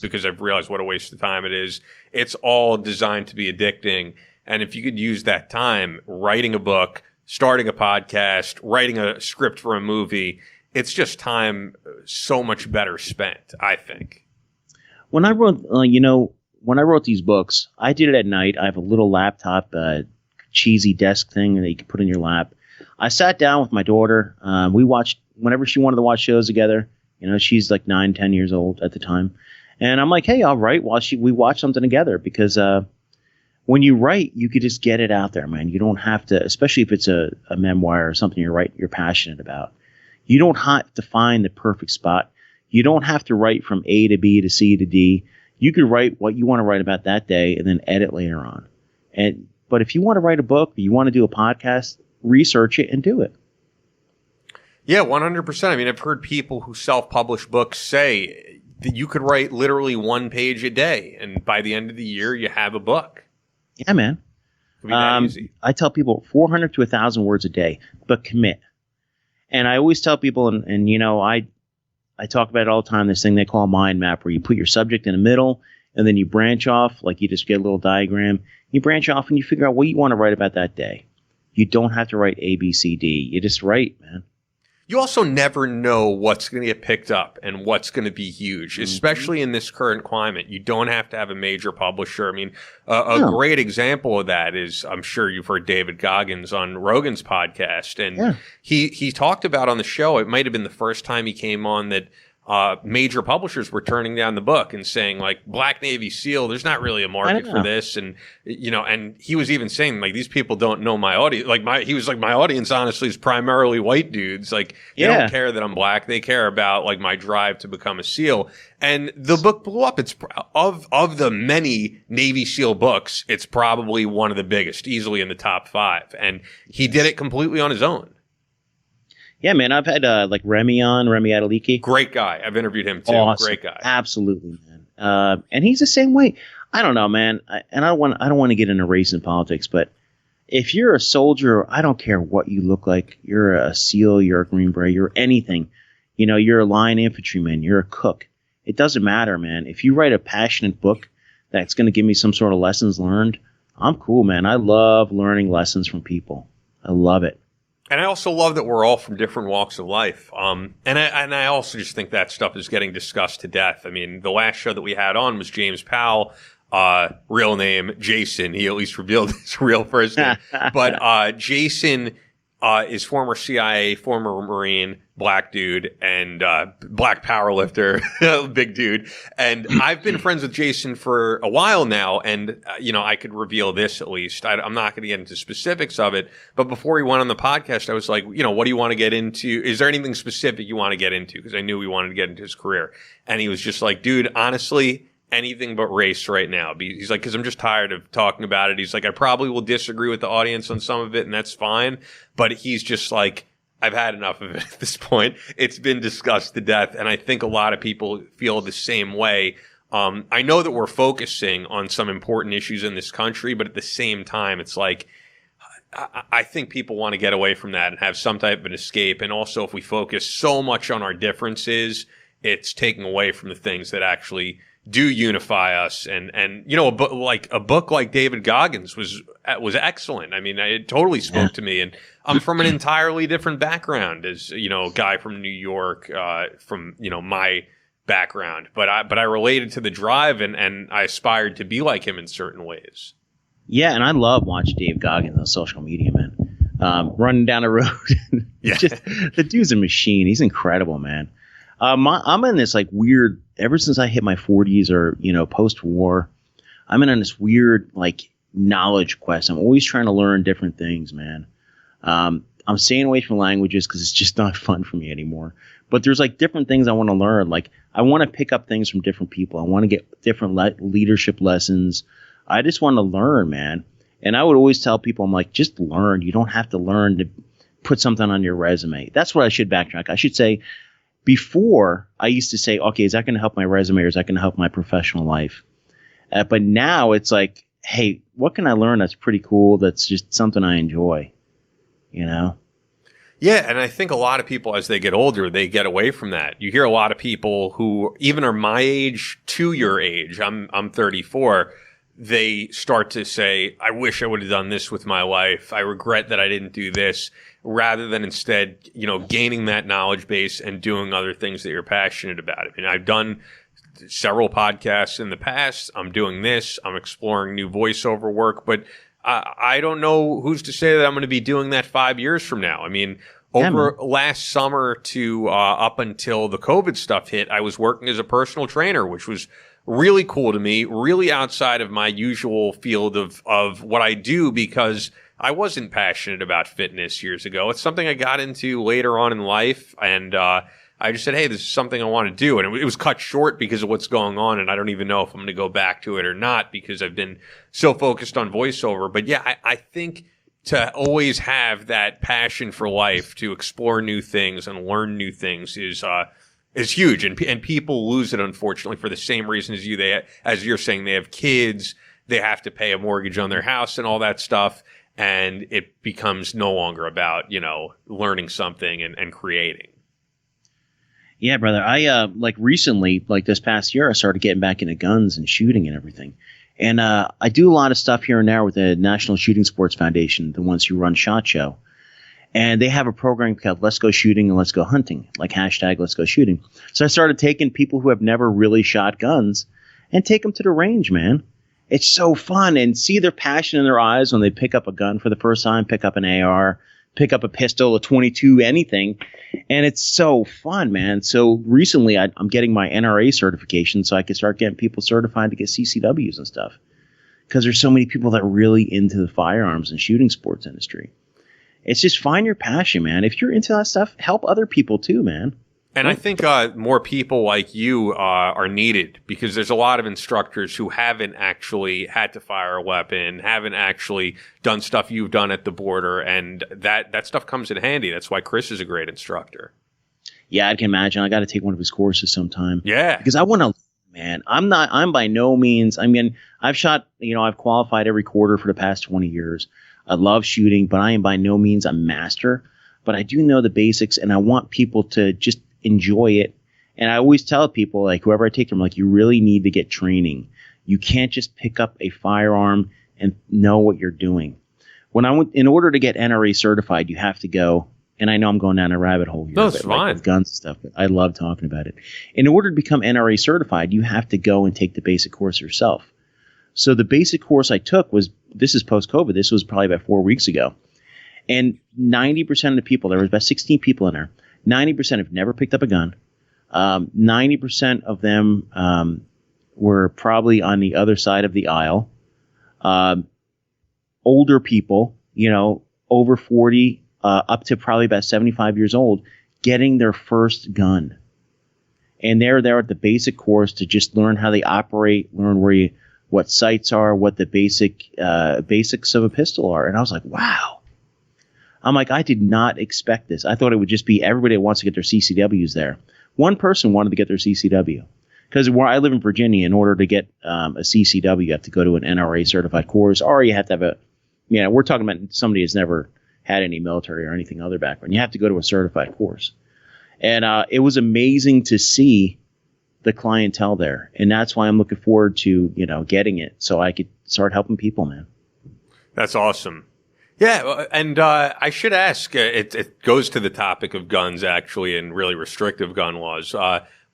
because I've realized what a waste of time it is. It's all designed to be addicting. And if you could use that time writing a book, starting a podcast, writing a script for a movie, it's just time so much better spent, I think. When I wrote, when I wrote these books, I did it at night. I have a little laptop, cheesy desk thing that you can put in your lap. I sat down with my daughter. We watched whenever she wanted to watch shows together. She's like 9, 10 years old at the time. And I'm like, hey, I'll write while we watch something together because when you write, you could just get it out there, man. You don't have to, especially if it's a memoir or something you're passionate about. You don't have to find the perfect spot. You don't have to write from A to B to C to D. You could write what you want to write about that day and then edit later on. But if you want to write a book, or you want to do a podcast, research it and do it. Yeah, 100%. I mean, I've heard people who self-publish books say that you could write literally 1 page a day, and by the end of the year, you have a book. Yeah, man. It could be that easy. I tell people 400 to 1,000 words a day, but commit. And I always tell people, I talk about it all the time, this thing they call a mind map, where you put your subject in the middle and then you branch off, like you just get a little diagram. You branch off and you figure out what you want to write about that day. You don't have to write A, B, C, D. You just write, man. You also never know what's going to get picked up and what's going to be huge, especially in this current climate. You don't have to have a major publisher. I mean, a great example of that is, I'm sure you've heard David Goggins on Rogan's podcast. And he talked about on the show, it might have been the first time he came on, that major publishers were turning down the book and saying, like, Black Navy SEAL, there's not really a market for this. And, and he was even saying, like, these people don't know my audience. He was like, my audience, honestly, is primarily white dudes. Like, they don't care that I'm black. They care about, like, my drive to become a SEAL. And the book blew up. It's of the many Navy SEAL books, it's probably one of the biggest, easily in the top 5. And he did it completely on his own. Yeah, man, I've had like Remy Adeliki. Great guy. I've interviewed him too. Awesome. Great guy. Absolutely, man. And he's the same way. I don't know, man. I don't want to get into race and politics, but if you're a soldier, I don't care what you look like. You're a SEAL, you're a Green Beret, you're anything. You're a line infantryman, you're a cook. It doesn't matter, man. If you write a passionate book that's going to give me some sort of lessons learned, I'm cool, man. I love learning lessons from people. I love it. And I also love that we're all from different walks of life. And I also just think that stuff is getting discussed to death. I mean, the last show that we had on was James Powell, real name Jason. He at least revealed his real first name. But Jason is former CIA, former Marine, black dude, and black powerlifter, big dude. And I've been friends with Jason for a while now, and I could reveal this at least. I'm not going to get into specifics of it, but before he went on the podcast, I was like, what do you want to get into? Is there anything specific you want to get into? Because I knew we wanted to get into his career. And he was just like, dude, honestly, anything but race right now. He's like, because I'm just tired of talking about it. He's like, I probably will disagree with the audience on some of it, and that's fine. But he's just like, I've had enough of it at this point. It's been discussed to death, and I think a lot of people feel the same way. I know that we're focusing on some important issues in this country, but at the same time, it's like, I think people want to get away from that and have some type of an escape. And also, if we focus so much on our differences, it's taking away from the things that actually do unify us. And a book like David Goggins was excellent. I mean, it totally spoke to me, and I'm from an entirely different background as, a guy from New York, from, my background, but I related to the drive and I aspired to be like him in certain ways. Yeah. And I love watching Dave Goggins on social media, man. Running down the road. Just, the dude's a machine. He's incredible, man. I'm in this like weird, ever since I hit my 40s or, post-war, I'm in on this weird like knowledge quest. I'm always trying to learn different things, man. I'm staying away from languages because it's just not fun for me anymore. But there's like different things I want to learn. Like I want to pick up things from different people. I want to get different leadership lessons. I just want to learn, man. And I would always tell people, I'm like, just learn. You don't have to learn put something on your resume. That's what I should backtrack. I should say, before I used to say, okay, is that going to help my resume or is that going to help my professional life? But now it's like, hey, what can I learn that's pretty cool? That's just something I enjoy, you know? Yeah, and I think a lot of people, as they get older, they get away from that. You hear a lot of people who even are my age to your age. I'm 34. They start to say, I wish I would have done this with my life. I regret that I didn't do this, rather than instead, gaining that knowledge base and doing other things that you're passionate about. I mean, I've done several podcasts in the past. I'm doing this. I'm exploring new voiceover work, but I don't know who's to say that I'm going to be doing that 5 years from now. I mean, over last summer to up until the COVID stuff hit, I was working as a personal trainer, which was really cool to me, really outside of my usual field of what I do, because I wasn't passionate about fitness years ago. It's something I got into later on in life, and I just said, hey, this is something I want to do. And it was cut short because of what's going on, and I don't even know if I'm going to go back to it or not because I've been so focused on voiceover. But yeah, I think to always have that passion for life, to explore new things and learn new things is huge. And people lose it, unfortunately, for the same reason as you. As you're saying, they have kids, they have to pay a mortgage on their house and all that stuff. And it becomes no longer about, learning something and creating. Yeah, brother. I recently, this past year, I started getting back into guns and shooting and everything. And I do a lot of stuff here and there with the National Shooting Sports Foundation, the ones who run SHOT Show. And they have a program called Let's Go Shooting and Let's Go Hunting, like hashtag Let's Go Shooting. So I started taking people who have never really shot guns and take them to the range, man. It's so fun, and see their passion in their eyes when they pick up a gun for the first time, pick up an AR, pick up a pistol, a 22, anything. And it's so fun, man. So recently I'm getting my NRA certification so I can start getting people certified to get CCWs and stuff. Because there's so many people that are really into the firearms and shooting sports industry. It's just find your passion, man. If you're into that stuff, help other people too, man. And I think more people like you are needed, because there's a lot of instructors who haven't actually had to fire a weapon, haven't actually done stuff you've done at the border, and that stuff comes in handy. That's why Chris is a great instructor. Yeah, I can imagine. I got to take one of his courses sometime. Yeah. Because I want to, man, I'm by no means, I've shot, I've qualified every quarter for the past 20 years. I love shooting, but I am by no means a master. But I do know the basics, and I want people to just enjoy it. And I always tell people, like, whoever I take them, like, you really need to get training. You can't just pick up a firearm and know what you're doing. In order to get NRA certified, you have to go, and I know I'm going down a rabbit hole here. No, it's fine. With guns and stuff, but I love talking about it. In order to become NRA certified, you have to go and take the basic course yourself. So the basic course I took this is post-COVID. This was probably about 4 weeks ago. And 90% of the people, there was about 16 people in there, 90% have never picked up a gun. 90% of them were probably on the other side of the aisle. Older people, over 40, up to probably about 75 years old, getting their first gun. And they're there at the basic course to just learn how they operate, learn what sights are, what the basics of a pistol are. And I was like, wow. I'm like, I did not expect this. I thought it would just be everybody that wants to get their CCWs there. One person wanted to get their CCW. Because where I live in Virginia, in order to get a CCW, you have to go to an NRA certified course, or you have to have we're talking about somebody who's never had any military or anything other background. You have to go to a certified course. And it was amazing to see the clientele there. And that's why I'm looking forward to, getting it so I could start helping people, man. That's awesome. Yeah, and I should ask, it goes to the topic of guns, actually, and really restrictive gun laws.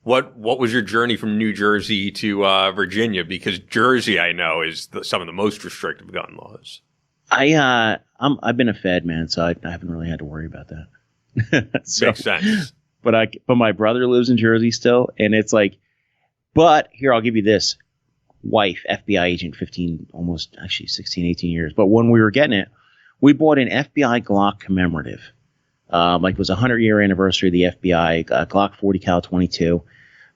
What was your journey from New Jersey to Virginia? Because Jersey, I know, is some of the most restrictive gun laws. I've been a Fed, man, so I haven't really had to worry about that. So, makes sense. But my brother lives in Jersey still, and it's like, but here, I'll give you this. Wife, FBI agent, 16, 18 years. But when we were getting it, we bought an FBI Glock commemorative. It was a 100-year anniversary of the FBI, Glock 40 cal 22.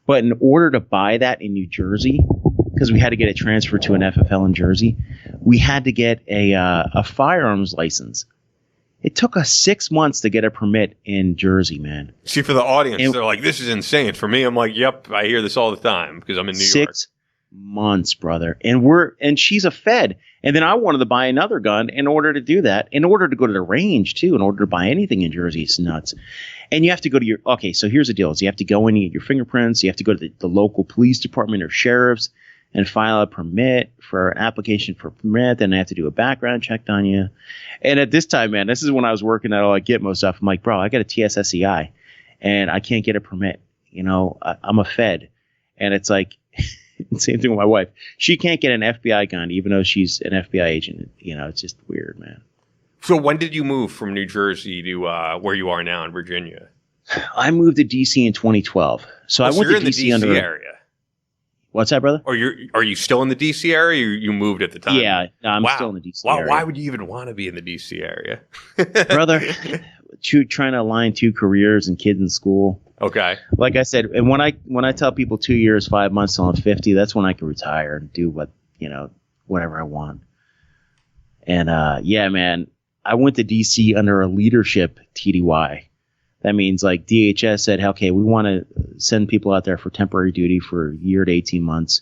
But in order to buy that in New Jersey, because we had to get it transferred to an FFL in Jersey, we had to get a firearms license. It took us 6 months to get a permit in Jersey, man. See, for the audience, they're like, this is insane. For me, I'm like, yep, I hear this all the time because I'm in New York. 6 months, brother. And she's a Fed. And then I wanted to buy another gun in order to do that, in order to go to the range, too, in order to buy anything in Jersey. It's nuts. And you have to go to okay, so here's the deal. Is you have to go in and get your fingerprints. You have to go to the local police department or sheriff's and file a permit for an application for a permit. Then they have to do a background check on you. And at this time, man, this is when I was working at all I Gitmo stuff. I'm like, bro, I got a TSSCI and I can't get a permit. You know, I'm a Fed. And it's like, same thing with my wife. She can't get an FBI gun, even though she's an FBI agent. You know, it's just weird, man. So when did you move from New Jersey to where you are now in Virginia? I moved to D.C. in 2012. So I went you're to in D.C. the D.C. area. What's that, brother? Or are you still in the D.C. area? Or you moved at the time? Yeah, no, I'm still in the D.C. area. Why would you even want to be in the D.C. area? Brother, trying to align 2 careers and kids in school. Okay. Like I said, and when I tell people 2 years, 5 months till I'm 50, that's when I can retire and do whatever I want. And yeah, man, I went to D.C. under a leadership TDY. That means like DHS said, okay, we want to send people out there for temporary duty for a year to 18 months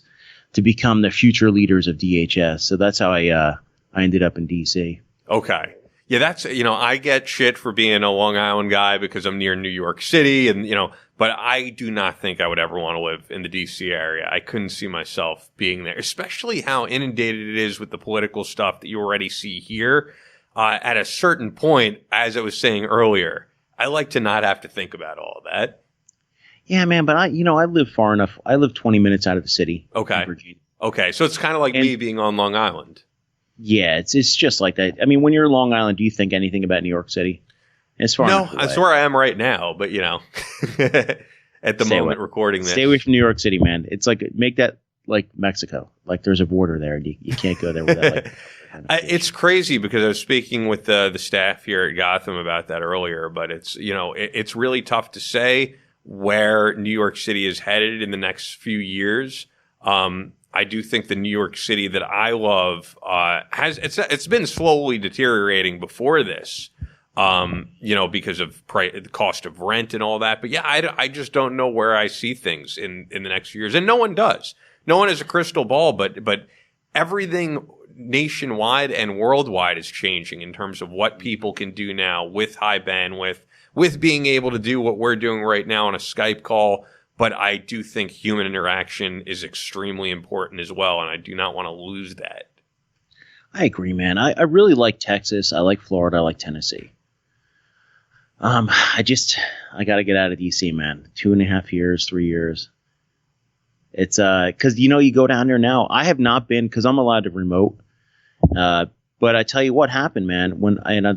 to become the future leaders of DHS. So that's how I ended up in D.C. Okay. Yeah, that's, I get shit for being a Long Island guy because I'm near New York City and, but I do not think I would ever want to live in the D.C. area. I couldn't see myself being there, especially how inundated it is with the political stuff that you already see here. At a certain point, as I was saying earlier, I like to not have to think about all of that. Yeah, man, but I live far enough. I live 20 minutes out of the city. Okay. In Virginia. Okay, so it's kind of like me being on Long Island. Yeah, it's just like that. I mean, when you're in Long Island, do you think anything about New York City? It's far enough away. That's where I am right now, but at the moment recording this. Stay away from New York City, man. It's like, make that like Mexico. Like there's a border there and you can't go there without like... It's crazy because I was speaking with the staff here at Gotham about that earlier, but it's, it's really tough to say where New York City is headed in the next few years. I do think the New York City that I love it's been slowly deteriorating before this, because of the cost of rent and all that. But yeah, I just don't know where I see things in the next few years, and no one does. No one has a crystal ball, but everything nationwide and worldwide is changing in terms of what people can do now with high bandwidth, with being able to do what we're doing right now on a Skype call. But I do think human interaction is extremely important as well, and I do not want to lose that. I agree, man. I really like Texas. I like Florida. I like Tennessee. I got to get out of D.C., man. 2.5 years, 3 years. It's because you go down there now. I have not been because I'm allowed to remote. But I tell you what happened, man.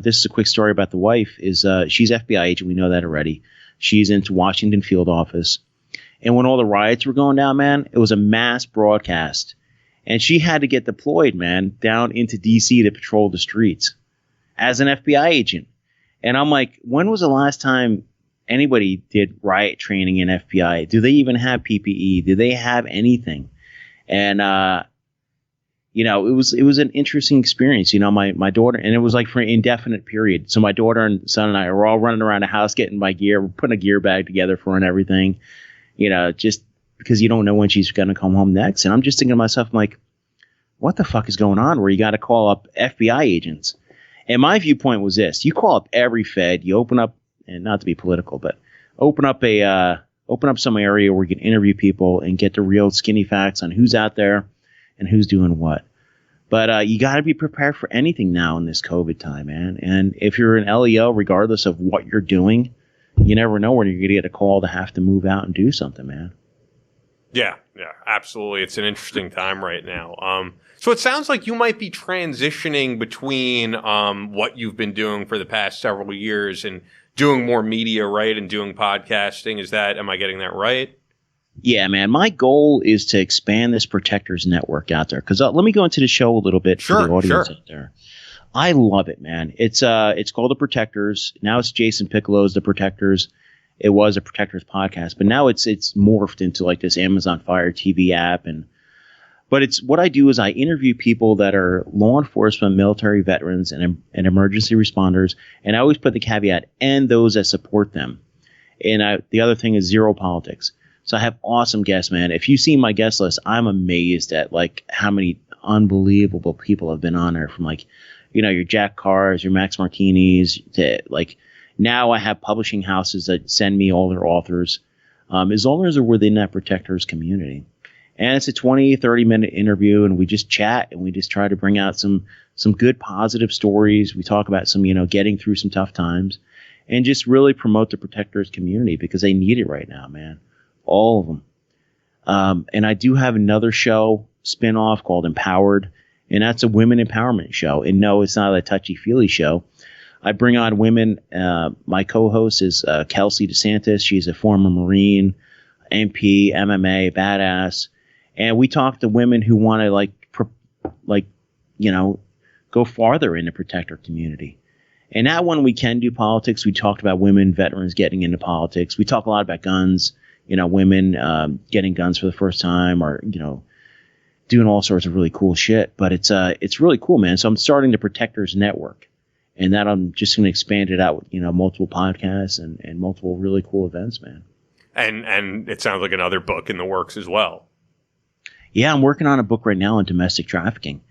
This is a quick story about the wife. Is she's FBI agent. We know that already. She's into Washington field office. And when all the riots were going down, man, it was a mass broadcast. And she had to get deployed, man, down into D.C. to patrol the streets as an FBI agent. And I'm like, when was the last time anybody did riot training in FBI? Do they even have PPE? Do they have anything? And, it was an interesting experience. My daughter, and it was like for an indefinite period. So my daughter and son and I are all running around the house getting my gear. We're putting a gear bag together for her and everything. Just because you don't know when she's going to come home next. And I'm just thinking to myself, I'm like, what the fuck is going on where you got to call up FBI agents? And my viewpoint was this. You call up every Fed, you open up, and not to be political, but open up some area where you can interview people and get the real skinny facts on who's out there and who's doing what. But you got to be prepared for anything now in this COVID time, man. And if you're an LEO, regardless of what you're doing, you never know when you're going to get a call to have to move out and do something, man. Yeah, absolutely. It's an interesting time right now. So it sounds like you might be transitioning between what you've been doing for the past several years and doing more media, right, and doing podcasting. Am I getting that right? Yeah, man. My goal is to expand this Protectors Network out there. Because let me go into the show a little bit for the audience out there. I love it, man. It's called The Protectors. Now it's Jason Piccolo's The Protectors. It was a Protectors podcast, but now it's morphed into like this Amazon Fire TV app. But it's what I do is I interview people that are law enforcement, military veterans, and emergency responders, and I always put the caveat, and those that support them. And the other thing is zero politics. So I have awesome guests, man. If you see my guest list, I'm amazed at like how many unbelievable people have been on there, from like, your Jack Carrs, your Max Martinis, to like now I have publishing houses that send me all their authors, as long as they're within that protectors community. And it's a 20, 30-minute interview, and we just chat, and we just try to bring out some good positive stories. We talk about some, getting through some tough times, and just really promote the protectors community because they need it right now, man. All of them. And I do have another show spinoff called Empowered, and that's a women empowerment show. And no, it's not a touchy-feely show. I bring on women. My co-host is Kelsey DeSantis. She's a former Marine, MP, MMA, badass. And we talk to women who want to go farther in the protector community. And that one we can do politics. We talked about women veterans getting into politics. We talk a lot about guns, women getting guns for the first time, or, doing all sorts of really cool shit. But it's really cool, man. So I'm starting the Protectors Network, and that I'm just going to expand it out with, multiple podcasts and multiple really cool events, man. And it sounds like another book in the works as well. Yeah, I'm working on a book right now on domestic trafficking.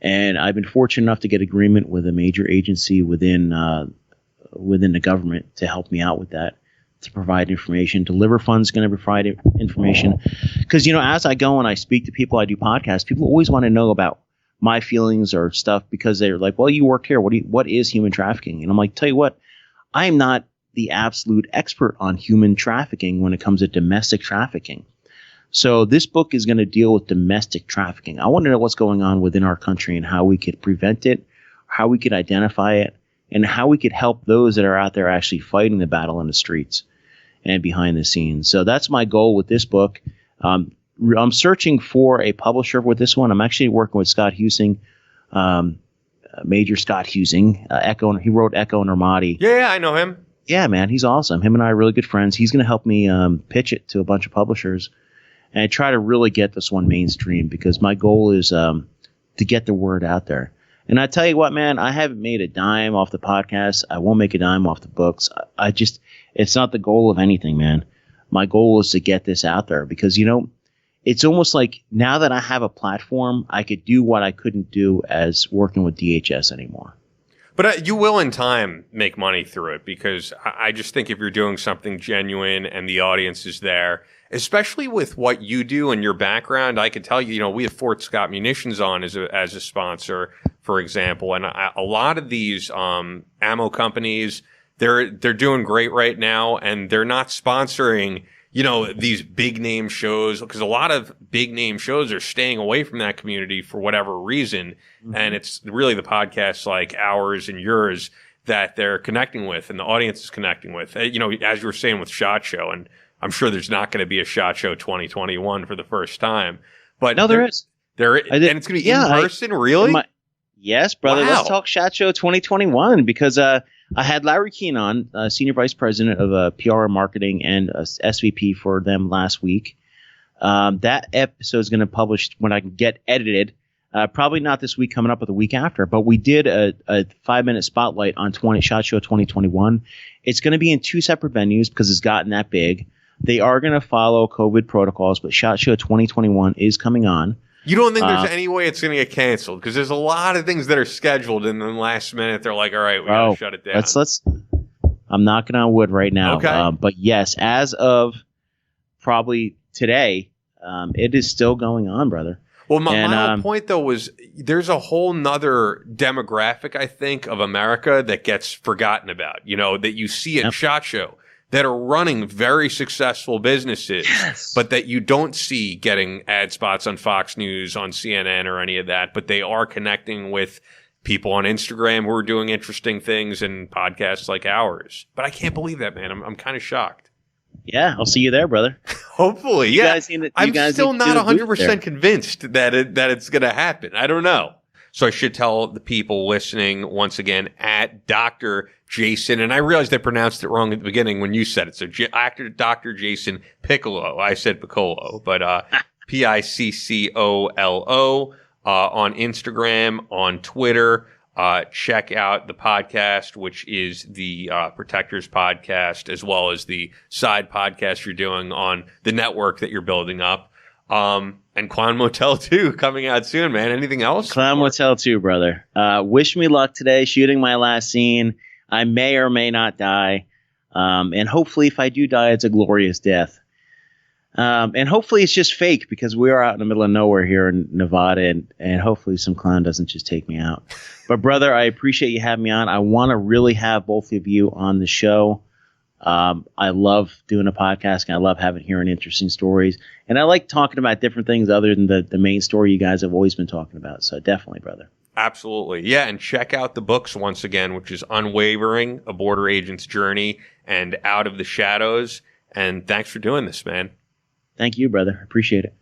And I've been fortunate enough to get agreement with a major agency within the government to help me out with that, to provide information. Deliver Fund's going to provide information. Because, as I go and I speak to people, I do podcasts, people always want to know about my feelings or stuff because they're like, well, you work here. What is human trafficking? And I'm like, tell you what, I'm not the absolute expert on human trafficking when it comes to domestic trafficking. So this book is going to deal with domestic trafficking. I want to know what's going on within our country and how we could prevent it, how we could identify it, and how we could help those that are out there actually fighting the battle in the streets and behind the scenes. So that's my goal with this book. I'm searching for a publisher with this one. I'm actually working with Scott Husing, Major Scott Husing, Echo. He wrote Echo and Armati. Yeah, I know him. Yeah, man, he's awesome. Him and I are really good friends. He's going to help me pitch it to a bunch of publishers. And I try to really get this one mainstream because my goal is to get the word out there. And I tell you what, man, I haven't made a dime off the podcast. I won't make a dime off the books. It's not the goal of anything, man. My goal is to get this out there because, it's almost like now that I have a platform, I could do what I couldn't do as working with DHS anymore. But you will in time make money through it because I just think if you're doing something genuine and the audience is there, especially with what you do and your background, I could tell you, we have Fort Scott Munitions on as a sponsor, for example. And a lot of these ammo companies, they're doing great right now, and they're not sponsoring, these big name shows because a lot of big name shows are staying away from that community for whatever reason. Mm-hmm. And it's really the podcasts like ours and yours that they're connecting with and the audience is connecting with. As you were saying with SHOT Show, and I'm sure there's not going to be a SHOT Show 2021 for the first time. But no, there is. And it's going to be in person, really? Yes, brother. Wow. Let's talk SHOT Show 2021 because I had Larry Keene on, Senior Vice President of PR and Marketing and SVP for them last week. That episode is going to publish when I can get edited. Probably not this week, coming up, but the week after. But we did a 5-minute spotlight on SHOT Show 2021. It's going to be in 2 separate venues because it's gotten that big. They are going to follow COVID protocols, but SHOT Show 2021 is coming on. You don't think there's any way it's going to get canceled? Because there's a lot of things that are scheduled, and then last minute they're like, all right, we got to shut it down. Let's. I'm knocking on wood right now. Okay. But yes, as of probably today, it is still going on, brother. Well, my whole point, though, was there's a whole nother demographic, I think, of America that gets forgotten about, that you see at SHOT Show that are running very successful businesses, but that you don't see getting ad spots on Fox News, on CNN, or any of that. But they are connecting with people on Instagram who are doing interesting things and podcasts like ours. But I can't believe that, man. I'm kind of shocked. Yeah, I'll see you there, brother. Hopefully, yeah. I'm still not 100% convinced that it's going to happen. I don't know. So I should tell the people listening once again at Dr. Jason, and I realized I pronounced it wrong at the beginning when you said it. So actor Dr. Jason Piccolo. I said Piccolo, but Piccolo, on Instagram, on Twitter. Check out the podcast, which is the Protectors podcast, as well as the side podcast you're doing on the network that you're building up. And Clown Motel 2 coming out soon, man. Anything else? Clown Motel 2, brother. Wish me luck today, shooting my last scene. I may or may not die. And hopefully if I do die, it's a glorious death. And hopefully it's just fake, because we are out in the middle of nowhere here in Nevada, and hopefully some clown doesn't just take me out. But brother, I appreciate you having me on. I want to really have both of you on the show. I love doing a podcast, and I love hearing interesting stories. And I like talking about different things other than the main story you guys have always been talking about. So definitely, brother. Absolutely. Yeah, and check out the books once again, which is Unwavering, A Border Agent's Journey, and Out of the Shadows. And thanks for doing this, man. Thank you, brother. Appreciate it.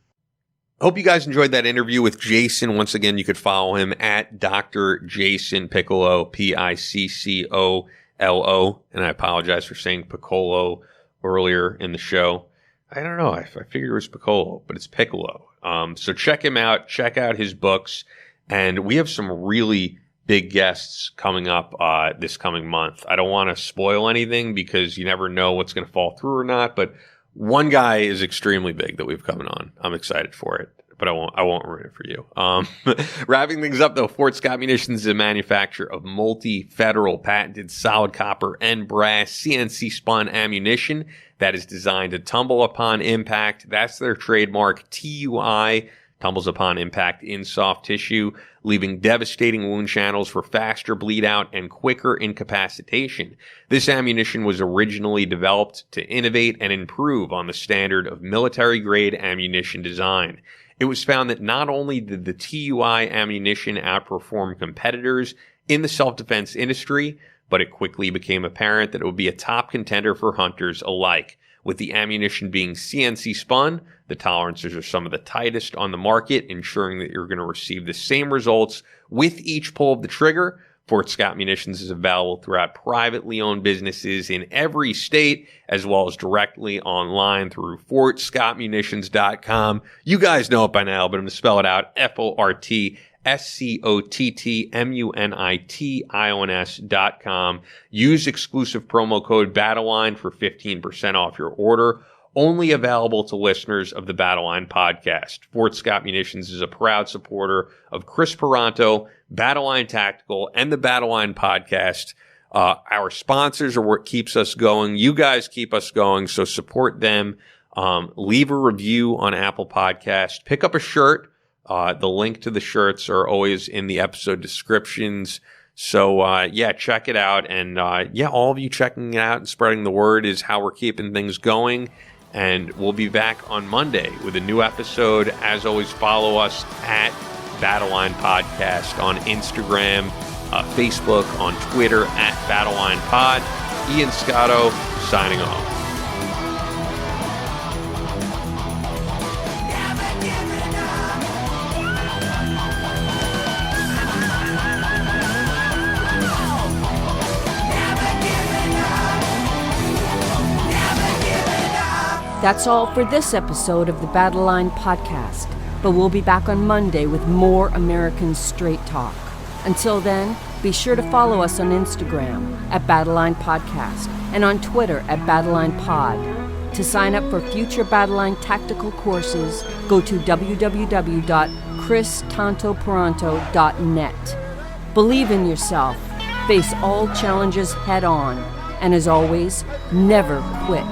Hope you guys enjoyed that interview with Jason. Once again, you could follow him at Dr. Jason Piccolo, Piccolo. And I apologize for saying Piccolo earlier in the show. I don't know. I figured it was Piccolo, but it's Piccolo. So check him out. Check out his books. And we have some really big guests coming up this coming month. I don't want to spoil anything because you never know what's going to fall through or not, but one guy is extremely big that we've coming on. I'm excited for it, but I won't ruin it for you. Wrapping things up though, Fort Scott Munitions is a manufacturer of multi-federal patented solid copper and brass CNC spun ammunition that is designed to tumble upon impact. That's their trademark, TUI, tumbles upon impact in soft tissue, leaving devastating wound channels for faster bleed out and quicker incapacitation. This ammunition was originally developed to innovate and improve on the standard of military-grade ammunition design. It was found that not only did the TUI ammunition outperform competitors in the self-defense industry, but it quickly became apparent that it would be a top contender for hunters alike. With the ammunition being CNC spun, the tolerances are some of the tightest on the market, ensuring that you're going to receive the same results with each pull of the trigger. Fort Scott Munitions is available throughout privately owned businesses in every state, as well as directly online through fortscottmunitions.com. You guys know it by now, but I'm going to spell it out, FortScottmunitions.com. Use exclusive promo code Battleline for 15% off your order. Only available to listeners of the Battleline podcast. Fort Scott Munitions is a proud supporter of Chris Peranto, Battleline Tactical, and the Battleline podcast. Our sponsors are what keeps us going. You guys keep us going, so support them. Leave a review on Apple Podcast. Pick up a shirt. The link to the shirts are always in the episode descriptions. So, check it out. And, all of you checking it out and spreading the word is how we're keeping things going. And we'll be back on Monday with a new episode. As always, follow us at Battleline Podcast on Instagram, Facebook, on Twitter at Battleline Pod. Ian Scotto signing off. That's all for this episode of the Battleline podcast, but we'll be back on Monday with more American straight talk. Until then, be sure to follow us on Instagram at Battleline Podcast and on Twitter at Battleline Pod. To sign up for future Battleline tactical courses, go to www.christantoperanto.net. Believe in yourself, face all challenges head on, and as always, never quit.